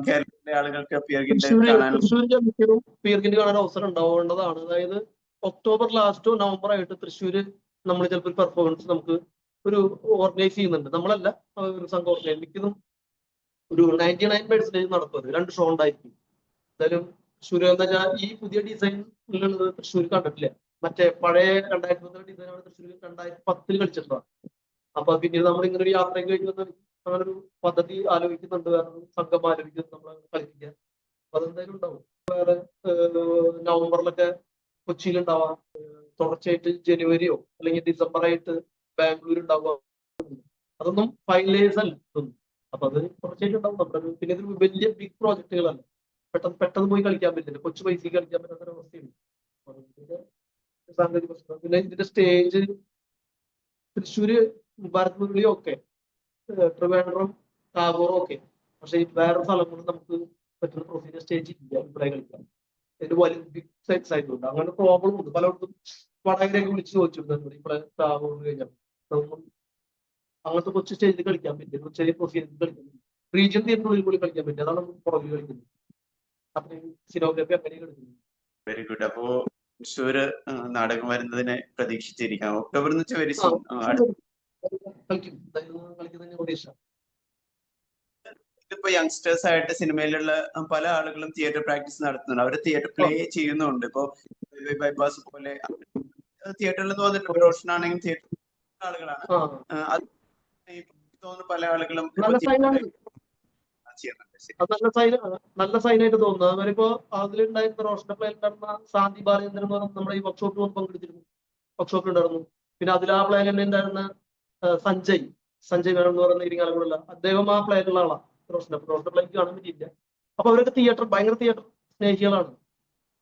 കേരളത്തിലെ ആളുകൾക്ക് പിർഗിന്റെ കാണാനുള്ള തൃശ്ശൂർ മിക്കതും പീർഗിന് കാണാൻ അവസരം ഉണ്ടാവേണ്ടതാണ്. അതായത് ഒക്ടോബർ ലാസ്റ്റോ നവംബർ ആയിട്ട് തൃശ്ശൂര് നമ്മൾ ചിലപ്പോൾ പെർഫോമൻസ് നമുക്ക് ഒരു ഓർഗനൈസ് ചെയ്യുന്നുണ്ട്. നമ്മളല്ല, ഒരു സംഘം ഓർഗനൈസ് മിക്കതും ഒരു 99% നടത്തുന്നത് 2 ഷോ ഉണ്ടായിരിക്കും. എന്തായാലും തൃശ്ശൂർ എന്താ വെച്ചാൽ ഈ പുതിയ ഡിസൈനിലുള്ളത് തൃശ്ശൂർ കണ്ടിട്ടില്ല. മറ്റേ പഴയ 2010 ഡിസൈനാണ് തൃശ്ശൂർ 2010 കളിച്ചിട്ടുള്ളത്. അപ്പൊ പിന്നീട് നമ്മൾ ഇങ്ങനെ ഒരു യാത്രയും കഴിഞ്ഞ് വന്ന് അങ്ങനെ ഒരു പദ്ധതി ആലോചിക്കുന്നുണ്ട്, വേറെ ഒരു സംഘം ആലോചിക്കുന്നു നമ്മൾ കളിപ്പിക്കാൻ. അപ്പൊ അതെന്തായാലും ഉണ്ടാവും. വേറെ നവംബറിലൊക്കെ കൊച്ചിയിൽ ഉണ്ടാവാം. തുടർച്ചയായിട്ട് ജനുവരിയോ അല്ലെങ്കിൽ ഡിസംബർ ആയിട്ട് ബാംഗ്ലൂർ ഉണ്ടാവുക. അതൊന്നും ഫൈനലൈസ് അല്ല ഇതൊന്നും. അപ്പൊ അത് തുടർച്ചയായിട്ട് ഉണ്ടാവും. നമ്മുടെ പിന്നെ ഇത് വലിയ ബിഗ് പ്രോജക്റ്റുകളല്ല, പെട്ടെന്ന് പോയി കളിക്കാൻ പറ്റില്ല, കൊച്ചു പൈസക്ക് കളിക്കാൻ പറ്റാത്ത അവസ്ഥയുണ്ട്. അപ്പൊ അതിന്റെ സാങ്കേതിക പ്രശ്നം. പിന്നെ ഇതിന്റെ സ്റ്റേജ് തൃശ്ശൂര് ഭാരത് മുരളിയും ഒക്കെ, ട്രിവാൻഡ്രം ടാഗോറും ഒക്കെ. പക്ഷെ വേറെ സ്ഥലങ്ങളിൽ നമുക്ക് പറ്റുന്ന പ്രൊസീജിയർ സ്റ്റേജ് ഇല്ല ഇവിടെ കളിക്കാൻ. അതിന് വലിയ ബിഗ് സൈസ് ആയിട്ടുണ്ട്. അങ്ങനെ പ്രോബ്ലം ഉണ്ട് പലയിടത്തും. വടകരയൊക്കെ വിളിച്ച് ചോദിച്ചിട്ടുണ്ട് ഇവിടെ ടാഗോർ കഴിഞ്ഞാൽ അങ്ങനത്തെ കൊച്ചു സ്റ്റേജിൽ കളിക്കാൻ പറ്റില്ല, ചെറിയ പ്രൊസീജിയർ കളിക്കാൻ പറ്റും. റീജിയൻ തീരുന്നുള്ളിൽ കൂടി കളിക്കാൻ പറ്റും. അതാണ് നമുക്ക് പുറകിൽ കളിക്കുന്നത്. അത്രയും സിനോഗ്രഫി അങ്ങനെ കളിക്കുന്നത്. Very good. അപ്പോ തൃശ്ശൂര് നാടകം വരുന്നതിനെ പ്രതീക്ഷിച്ചിരിക്കാം. ഒക്ടോബർ എന്ന് വെച്ചാൽ വെരി ആ സൂൺ. കളിക്കും, കളിക്കുന്നതിന് കൂടി ഇഷ്ടം. ഇതിപ്പോ യങ്സ്റ്റേഴ്സ് ആയിട്ട് സിനിമയിലുള്ള പല ആളുകളും തിയേറ്റർ പ്രാക്ടീസ് നടത്തുന്നുണ്ട്. അവർ തിയേറ്റർ പ്ലേ ചെയ്യുന്നുണ്ട്. ഇപ്പോ ബൈപ്പാസ് പോലെ തിയേറ്ററിൽ നിന്ന് വന്നിട്ട് റോഷൻ ആണെങ്കിൽ തിയേറ്റർ ആളുകളാണ്. അത് തോന്നുന്നു പല ആളുകളും നല്ല സൈനാണ്, ചെയ്യുന്നുണ്ട്. നല്ല സൈനായിട്ട് തോന്നുന്നു. അവരിപ്പോ അതിലുണ്ടായിരുന്ന റോഷന്റെ പ്ലേയിലുണ്ടായിരുന്ന സാന്തി ബാലേന്ദ്രൻ എന്ന് പറഞ്ഞ നമ്മുടെ ഈ വർക്ക്ഷോപ്പിൽ വന്ന് പങ്കെടുത്തിരുന്നു, വർക്ക്ഷോപ്പിൽ ഉണ്ടായിരുന്നു. പിന്നെ അതിൽ ആ പ്ലേയിൽ തന്നെ ഉണ്ടായിരുന്ന സഞ്ജയ് മേനോൻ എന്ന് പറയുന്ന ഇരിങ്ങാലക്കുടല്ല, അദ്ദേഹം ആ പ്ലേയിലുള്ള ആളാണ്. റോഷന്റെ പ്ലേക്ക് കാണാൻ പറ്റിയില്ല. അപ്പൊ അവരൊക്കെ ഭയങ്കര തിയേറ്റർ സ്നേഹികളാണ്.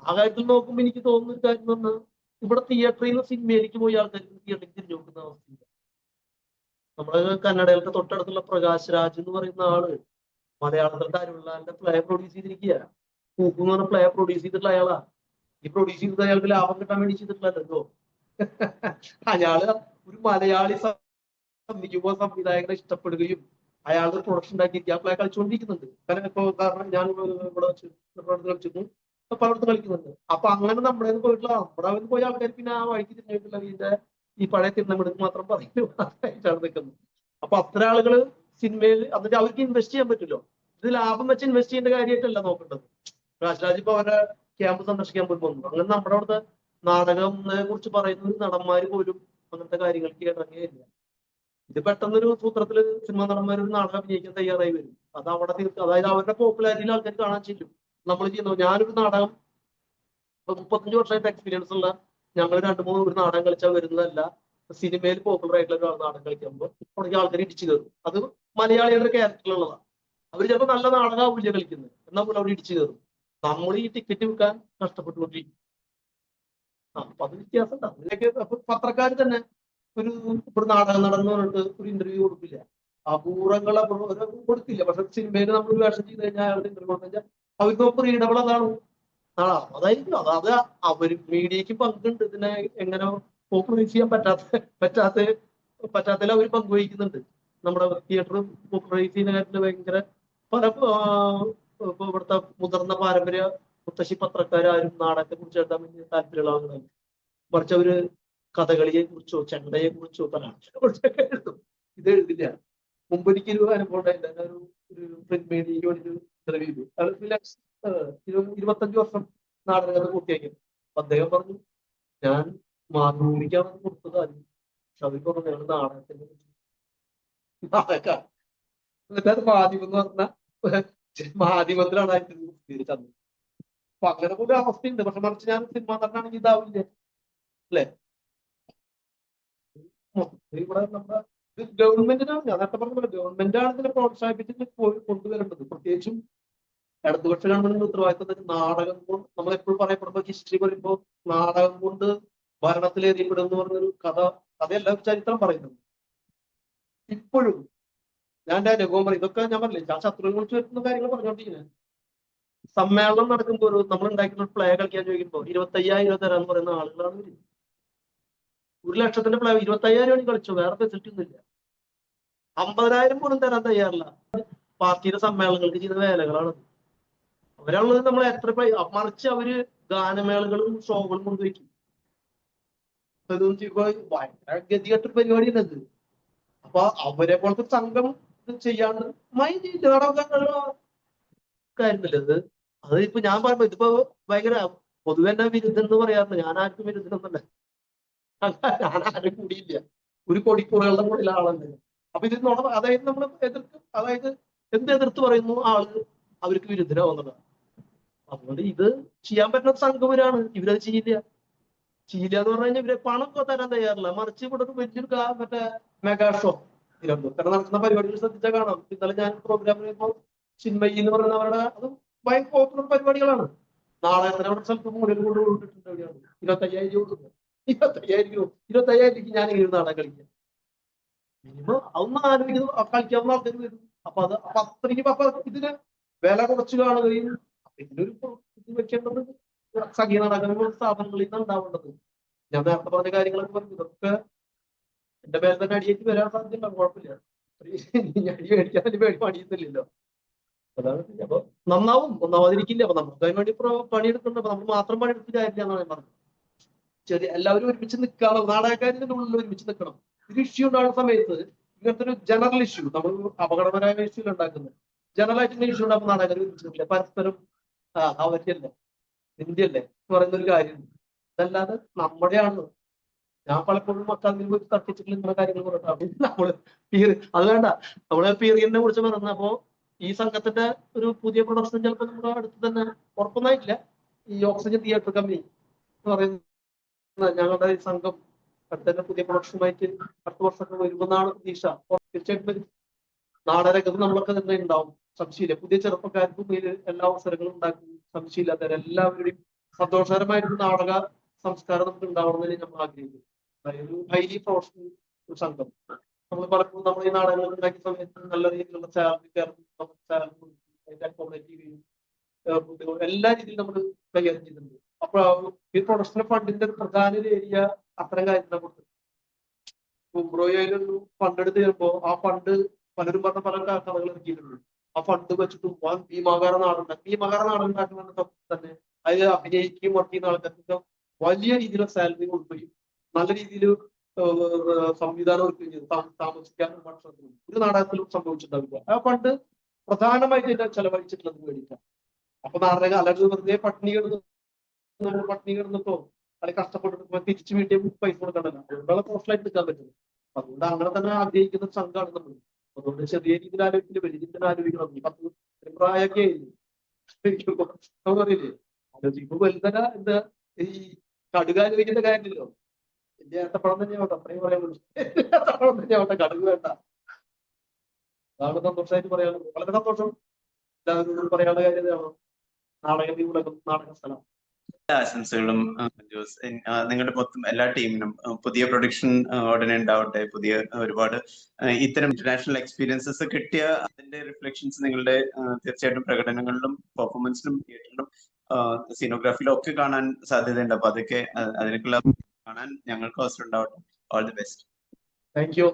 ആ കാര്യത്തിൽ നോക്കുമ്പോൾ എനിക്ക് തോന്നുന്ന ഒരു കാര്യം എന്ന് പറഞ്ഞാൽ ഇവിടെ തിയേറ്ററിൽ നിന്ന് സിനിമയിലേക്ക് പോയി ആൾക്കാർക്ക് തിയേറ്ററിൽ തിരിഞ്ഞു നോക്കുന്ന അവസ്ഥയില്ല. നമ്മള് കന്നഡയിലത്തെ തൊട്ടടുത്തുള്ള പ്രകാശ് രാജ് എന്ന് പറയുന്ന ആള് മലയാളത്തിലത്തെ അരുളാന്റെ പ്ലേ പ്രൊഡ്യൂസ് ചെയ്തിരിക്കുക. കൂക്കു എന്ന് പറഞ്ഞ പ്ലേ പ്രൊഡ്യൂസ് ചെയ്തിട്ടുള്ള അയാളാ. ഈ പ്രൊഡ്യൂസ് ചെയ്തത് അയാൾക്ക് ലാഭം കിട്ടാൻ വേണ്ടി ചെയ്തിട്ടില്ലല്ലോ. അയാള് ഒരു മലയാളി യുവ സംവിധായകനെ ഇഷ്ടപ്പെടുകയും അയാളുടെ പ്രൊഡക്ഷൻ ഉണ്ടാക്കി ആ പ്ലേ കളിച്ചുകൊണ്ടിരിക്കുന്നുണ്ട്. കാരണം ഞാൻ ഇവിടെ വെച്ച് കളിച്ചിരുന്നു, പലയിടത്തും കളിക്കുന്നുണ്ട്. അപ്പൊ അങ്ങനെ നമ്മുടെ പോയിട്ടുള്ള നമ്മുടെ പോയ ആൾക്കാർ പിന്നെ ആ വഴിക്ക് തിരിഞ്ഞിട്ടില്ല. ഇതിന്റെ ഈ പഴയ തിരുനമെടുക്ക് മാത്രം പറയുന്നതാണ് നിൽക്കുന്നത്. അപ്പൊ അത്തരം ആളുകള് സിനിമയിൽ എന്നിട്ട് അവർക്ക് ഇൻവെസ്റ്റ് ചെയ്യാൻ പറ്റുമല്ലോ. ഇത് ലാഭം വെച്ച് ഇൻവെസ്റ്റ് ചെയ്യേണ്ട കാര്യമായിട്ടല്ല നോക്കേണ്ടത്. രാജ്രാജ് ഇപ്പൊ അവരുടെ ക്യാമ്പ് സന്ദർശിക്കാൻ പോയി വന്നു. അങ്ങനെ നമ്മുടെ അവിടുത്തെ നാടകത്തെ കുറിച്ച് പറയുന്ന നടന്മാര് പോലും അങ്ങനത്തെ കാര്യങ്ങൾക്ക് ഇറങ്ങിയില്ല. ഇത് പെട്ടെന്നൊരു സൂത്രത്തില് സിനിമാ നടന്മാർ ഒരു നാടകം അഭിനയിക്കാൻ തയ്യാറായി വരും. അത് അവിടെ തീർക്കും. അതായത് അവരുടെ പോപ്പുലാരിറ്റിയിൽ ആൾക്കാർ കാണാൻ ചെല്ലും. നമ്മൾ ചെയ്യുന്നു. ഞാനൊരു നാടകം 35 വർഷമായിട്ട് എക്സ്പീരിയൻസ് ഉള്ള ഞങ്ങൾ 2-3 ഒരു നാടകം കളിച്ചാൽ വരുന്നതല്ല, സിനിമയിൽ പോപ്പുലർ ആയിട്ടുള്ള ഒരു നാടകം കളിക്കുമ്പോൾ തുടങ്ങിയ ആൾക്കാർ ഇടിച്ചു കയറും. അത് മലയാളികളുടെ ക്യാരക്ടറിലുള്ളതാണ്. അവർ ചിലപ്പോൾ നല്ല നാടകമാവില്ല കളിക്കുന്നത്, എന്നാൽ പോലും അവിടെ ഇടിച്ചു കയറും. നമ്മൾ ഈ ടിക്കറ്റ് വിൽക്കാൻ കഷ്ടപ്പെട്ടുകൊണ്ടിരിക്കും. അപ്പൊ അത് വ്യത്യാസം ഉണ്ടാവും. അതിനൊക്കെ പത്രക്കാർ തന്നെ ഒരു നാടകം നടന്നു പറഞ്ഞിട്ട് ഒരു ഇന്റർവ്യൂ കൊടുക്കില്ല. അപൂർവങ്ങൾ കൊടുക്കില്ല. പക്ഷെ സിനിമയിൽ നമ്മൾ വേഷം ചെയ്ത് കഴിഞ്ഞാൽ അയാളുടെ ഇന്റർവ്യൂ കൊടുത്തു കഴിഞ്ഞാൽ അവർക്ക് റീഡബിൾ അതാണ്. അതായിരിക്കും. അതായത് അവർ മീഡിയക്ക് പങ്കുണ്ട് ഇതിനെ എങ്ങനെ പോപ്പുലറൈസ് ചെയ്യാൻ പറ്റാത്തതിൽ അവർ പങ്കുവഹിക്കുന്നുണ്ട്. നമ്മുടെ തിയേറ്റർ പോപ്പുലറൈസ് ചെയ്യുന്ന കാര്യത്തിൽ ഭയങ്കര പല ഇവിടുത്തെ മുതിർന്ന പാരമ്പര്യ മുത്തശ്ശി പത്രക്കാരും നാടകത്തെ കുറിച്ച് എഴുതാൻ വേണ്ടി താല്പര്യമുള്ള ആളുകളാണ്. മറിച്ച് അവര് കഥകളിയെ കുറിച്ചോ ചെണ്ടയെ കുറിച്ചോ കലാക്ഷനെ കുറിച്ചൊക്കെ എഴുതും. ഇത് എഴുതില്ല. മുമ്പ് എനിക്കൊരു അനുഭവം ഉണ്ടായില്ല. ഒരു പ്രിന്റ് മീഡിയയ്ക്ക് വേണ്ടി ഇന്റർവ്യൂ ചെയ്തു. അത് 25 വർഷം നാടകത്തെ പൂർത്തിയാക്കി. അദ്ദേഹം പറഞ്ഞു, ഞാൻ മാതൃഭൂമിക്കാണ് കൊടുത്തത് ആദ്യം. പക്ഷെ അവർ പറഞ്ഞു ഞങ്ങൾ നാടകത്തിന്റെ നാടകം. എന്നിട്ട് അത് മാധ്യമം എന്ന് പറഞ്ഞ മാധ്യമത്തിലാണ് അതിന്റെ തന്നത്. അപ്പൊ അങ്ങനെ ഒരു അവസ്ഥയുണ്ട്. പക്ഷെ മറിച്ച് ഞാൻ സിനിമ നടനാണെങ്കിൽ ഇതാവില്ല അല്ലെ. ഇവിടെ നമ്മുടെ ഗവൺമെന്റിനാണ്, ഞാൻ നേരത്തെ പറഞ്ഞത് ഗവൺമെന്റാണ് ഇതിനെ പ്രോത്സാഹിപ്പിച്ചിട്ട് കൊണ്ടുവരേണ്ടത്. പ്രത്യേകിച്ചും ഇടതുപക്ഷ ഗവൺമെന്റിന്റെ ഉത്തരവാദിത്തം നാടകം കൊണ്ട് നമ്മളെപ്പോഴും പറയപ്പെടുമ്പോൾ ഹിസ്റ്ററി പറയുമ്പോൾ നാടകം കൊണ്ട് ഭരണത്തിലേറിയപ്പെടും എന്ന് പറഞ്ഞൊരു കഥയല്ല ചരിത്രം പറയുന്നത്. ഇപ്പോഴും ഞാൻ എന്റെ അനുഭവം പറയും. ഇതൊക്കെ ഞാൻ പറഞ്ഞില്ലേ, ഞാൻ ശത്രുവിനെ കുറിച്ച് വരുന്ന കാര്യങ്ങൾ പറഞ്ഞോണ്ടിരിക്കുന്നത്. സമ്മേളനം നടക്കുമ്പോൾ നമ്മൾ ഉണ്ടാക്കുന്ന പ്ലേ കളിക്കാൻ ചോദിക്കുമ്പോൾ 25,000 തരാന്ന് പറയുന്ന ആളുകളാണ് വരുന്നത്. 1,00,000 പ്ലേ 25,000 കളിച്ചു, വേറെ ഫെസിലിറ്റി ഒന്നും ഇല്ല. 50,000 പോലും തരാൻ തയ്യാറില്ല. പാർട്ടിയുടെ സമ്മേളനങ്ങൾക്ക് ചെയ്യുന്ന വേലകളാണ്. അവരാണുള്ളത് നമ്മൾ എത്ര മറിച്ച് അവര് ഗാനമേളകളും ഷോകളും കൊണ്ടുവയ്ക്കും. ഭയങ്കര ഗതികെട്ട പരിപാടിയാണ് അത്. അപ്പൊ അവരെ പോലത്തെ സംഘം ചെയ്യാണ്ട് മൈൻഡ് ചെയ്ത് നടക്കാനുള്ള കാര്യമില്ല അത്. അത് ഇപ്പൊ ഞാൻ പറയുമ്പോ ഇതിപ്പോ ഭയങ്കര പൊതുവെ എന്നെ വിരുദ്ധം എന്ന് പറയാറുണ്ട്. ഞാൻ ആർക്കും വിരുദ്ധനൊന്നല്ല, ഞാൻ ആരും കൂടിയില്ല, ഒരു കൊടിക്കുറകളുടെ കൂടെ ആളുണ്ട്. അപ്പൊ ഇത് അതായത് നമ്മൾ എതിർക്കും, അതായത് എന്ത് എതിർത്ത് പറയുന്നു ആള് അവർക്ക് വിരുദ്ധരാവുന്നതാണ്. അതുകൊണ്ട് ഇത് ചെയ്യാൻ പറ്റുന്ന സംഘവരാണ്, ഇവരത് ചെയ്യില്ല എന്ന് പറഞ്ഞു കഴിഞ്ഞാൽ ഇവരെ പണം തരാൻ തയ്യാറില്ല. മറിച്ച് ഇവിടെ വലിയൊരു മറ്റേ മെഗാ ഷോ തിരുവനന്തപുരത്ത് നടക്കുന്ന പരിപാടികൾ ശ്രദ്ധിച്ചാൽ കാണാം. ഇന്നലെ ഞാൻ പ്രോഗ്രാമിൽ ഇപ്പോൾ ചിന്മയി എന്ന് പറയുന്ന അവരുടെ അത് ഭയങ്കര പോപ്പുലർ പരിപാടികളാണ്. നാളെ തന്നെ അവിടെ സ്ഥലത്ത് മൂലം കൊണ്ട് കൊടുത്തിട്ടുണ്ട്. എവിടെയാണ് 25,000 കൊടുക്കുന്നത്? 25,000 ഞാൻ ഇങ്ങനെ നാളെ കളിക്കാം. മിനിമം അതൊന്നും ആലോചിക്കുന്നത് കളിക്കാവുന്ന ആൾക്കാർ വരും. അപ്പൊ അത്രയ്ക്ക് അപ്പൊ ഇതിന് വില കുറച്ച് കാണുകയും ഇതിനൊരു ഇത് വെക്കേണ്ടത് സംഗീത നാടകങ്ങൾ സ്ഥാപനങ്ങളിൽ നിന്ന് ഉണ്ടാവേണ്ടത്. ഞാൻ നേരത്തെ പറഞ്ഞ കാര്യങ്ങളൊക്കെ പറഞ്ഞു. ഇതൊക്കെ എന്റെ പേര് തന്നെ അടിയേറ്റ് വരാൻ സാധ്യതയുണ്ടാവും, കുഴപ്പമില്ല. അടി മേടിക്കാൻ വേണ്ടി പണിയുന്നില്ലല്ലോ. അതാണ്. അപ്പൊ നന്നാവാതിരിക്കില്ല. അപ്പൊ നമുക്ക് അതിന് വേണ്ടി പണിയെടുക്കുന്നുണ്ട്. അപ്പൊ നമ്മൾ മാത്രം പണിയെടുത്തിട്ട് കാര്യമില്ല എന്നാണ് ഞാൻ പറഞ്ഞത്. എല്ലാവരും ഒരുമിച്ച് നിൽക്കണം, നാടകക്കാരുടെ ഉള്ളിൽ ഒരുമിച്ച് നിൽക്കണം. ഒരു ഇഷ്യൂ ഉണ്ടാകുന്ന സമയത്ത് ഇങ്ങനത്തെ ഒരു ജനറൽ ഇഷ്യൂ, നമ്മൾ അപകടകരമായ ഇഷ്യൂ ഉണ്ടാക്കുന്നത്, ജനറൽ ആയിട്ടുള്ള ഇഷ്യൂ ഉണ്ടാകുമ്പോൾ നാടകക്കാർ ഒരുമിച്ച് നിൽക്കില്ല. പരസ്പരം അവരുടെയല്ലേ നിന്റെയല്ലേ എന്ന് പറയുന്ന ഒരു കാര്യം. അതല്ലാതെ നമ്മുടെയാണ്. ഞാൻ പലപ്പോഴും മക്കളിൽ പോയി തർക്കിച്ചിട്ടുള്ള ഇങ്ങനെ കാര്യങ്ങൾ പറഞ്ഞിട്ടാണ് നമ്മള് അത് വേണ്ട. നമ്മള് പീറിയനെ കുറിച്ച് പറഞ്ഞപ്പോ ഈ സംഘത്തിന്റെ ഒരു പുതിയ പ്രൊഡക്ഷൻ ചിലപ്പോൾ നമ്മുടെ അടുത്ത് തന്നെ ഉറപ്പൊന്നായിട്ടില്ല. ഈ ഓക്സിജൻ തിയേറ്റർ കമ്പനി എന്ന് പറയുന്ന ഞങ്ങളുടെ ഈ സംഘം അടുത്ത തന്നെ പുതിയ പ്രൊഡക്ഷനുമായിട്ട് അടുത്ത വർഷമൊക്കെ വരുമെന്നാണ് പ്രതീക്ഷ. തീർച്ചയായിട്ടും വരും. നാടകരംഗത്ത് നമ്മളൊക്കെ തന്നെ ഉണ്ടാവും, സംശയമില്ല. പുതിയ ചെറുപ്പക്കാർക്കും എല്ലാ അവസരങ്ങളും ഉണ്ടാക്കും, സംശയമില്ലാത്ത എല്ലാവരുടെയും സന്തോഷകരമായിട്ട് നാടക സംസ്കാരം നമുക്ക് ഉണ്ടാവണമെന്ന് നമ്മൾ ആഗ്രഹിക്കും. അതായത് ഹൈലി പ്രൊഫഷണൽ ഒരു സംഘം. നമ്മൾ പലപ്പോഴും നമ്മൾ ഈ നാടകങ്ങൾ ഉണ്ടാക്കിയ സമയത്ത് നല്ല രീതിയിലുള്ള സാലറി അക്കോമഡേറ്റ് എല്ലാ രീതിയിലും നമ്മൾ കൈകാര്യം ചെയ്തിട്ടുണ്ട്. അപ്പൊ ഈ പ്രൊഡക്ഷണൽ ഫണ്ടിന്റെ ഒരു പ്രധാന ഒരു ഏരിയ അത്തരം കാര്യത്തിനെ കൊടുത്തു. ഉംബ്രോയിലൊരു ഫണ്ട് എടുത്ത് കഴിയുമ്പോ ആ ഫണ്ട് പലരും പറഞ്ഞ പല കഥകൾ ഇറക്കിയിട്ടുണ്ട്. ആ ഫണ്ട് വെച്ചിട്ട് ഭീമാകാര നാടുണ്ടാക്കുന്ന തന്നെ അതിൽ അഭിനയിക്കുകയും വർക്ക് ചെയ്യുന്ന ആൾക്കാർക്ക് വലിയ രീതിയിലുള്ള സാലറി കൊടുക്കുകയും നല്ല രീതിയിൽ സംവിധാനം ഒരുക്കുകയും ചെയ്തു. താമസിക്കാനും ഭക്ഷണത്തിനും ഒരു നാടകത്തിലും സംഭവിച്ചിട്ടുണ്ടാവില്ല. ആ ഫണ്ട് പ്രധാനമായിട്ട് ചെലവഴിച്ചിട്ടുള്ളത് വേണ്ടിയിട്ടാണ്. അപ്പൊ നാടകം അല്ലെങ്കിൽ വെറുതെ പട്ടിണി കിടന്നിട്ടോ അല്ലെങ്കിൽ കഷ്ടപ്പെട്ടിട്ട് തിരിച്ചു വീട്ടിൽ പൈസ കൊടുക്കണ്ടല്ലോ. അതുകൊണ്ടാണ് പോസ്റ്റലായിട്ട് നിൽക്കാൻ പറ്റുന്നത്. അതുകൊണ്ട് അങ്ങനെ തന്നെ ആഗ്രഹിക്കുന്ന സംഘമാണ് നമ്മൾ. അതുകൊണ്ട് ചെറിയ രീതിയിൽ ആലോചിക്കില്ല, വലിയ രീതിയിൽ ആലോചിക്കണം. ഈ 10 പ്രായമൊക്കെ നമുക്കറിയില്ലേ, ആലോചിക്കുമ്പോ വലുതര എന്താ ഈ കടുക് ആലോചിക്കുന്ന കാര്യമില്ലല്ലോ. വലിയ ഏത്തപ്പഴം തന്നെയാവട്ടെ, അത്രയും പറയാൻ ഏത്തപ്പഴം തന്നെയാവട്ടെ, കടുക് വേണ്ട. അതാണ് സന്തോഷമായിട്ട് പറയാനുള്ളത്. വളരെ സന്തോഷം. എല്ലാവരോടും പറയാനുള്ള കാര്യം ഇതാണ്. നാടക സ്ഥലം. ആശംസകളും ജോസ്. നിങ്ങളുടെ മൊത്തം എല്ലാ ടീമിനും പുതിയ പ്രൊഡക്ഷൻ ഉടനെ ഉണ്ടാവട്ടെ. പുതിയ ഒരുപാട് ഇത്തരം ഇന്റർനാഷണൽ എക്സ്പീരിയൻസസ് കിട്ടിയ അതിന്റെ റിഫ്ലക്ഷൻസ് നിങ്ങളുടെ തീർച്ചയായിട്ടും പ്രകടനങ്ങളിലും പെർഫോമൻസിലും തിയേറ്ററിലും സീനോഗ്രാഫിയിലും ഒക്കെ കാണാൻ സാധ്യതയുണ്ട്. അപ്പൊ അതൊക്കെ അതിനൊക്കെയുള്ള കാണാൻ ഞങ്ങൾക്ക് അവസരം ഉണ്ടാവട്ടെ. All the best. Thank you.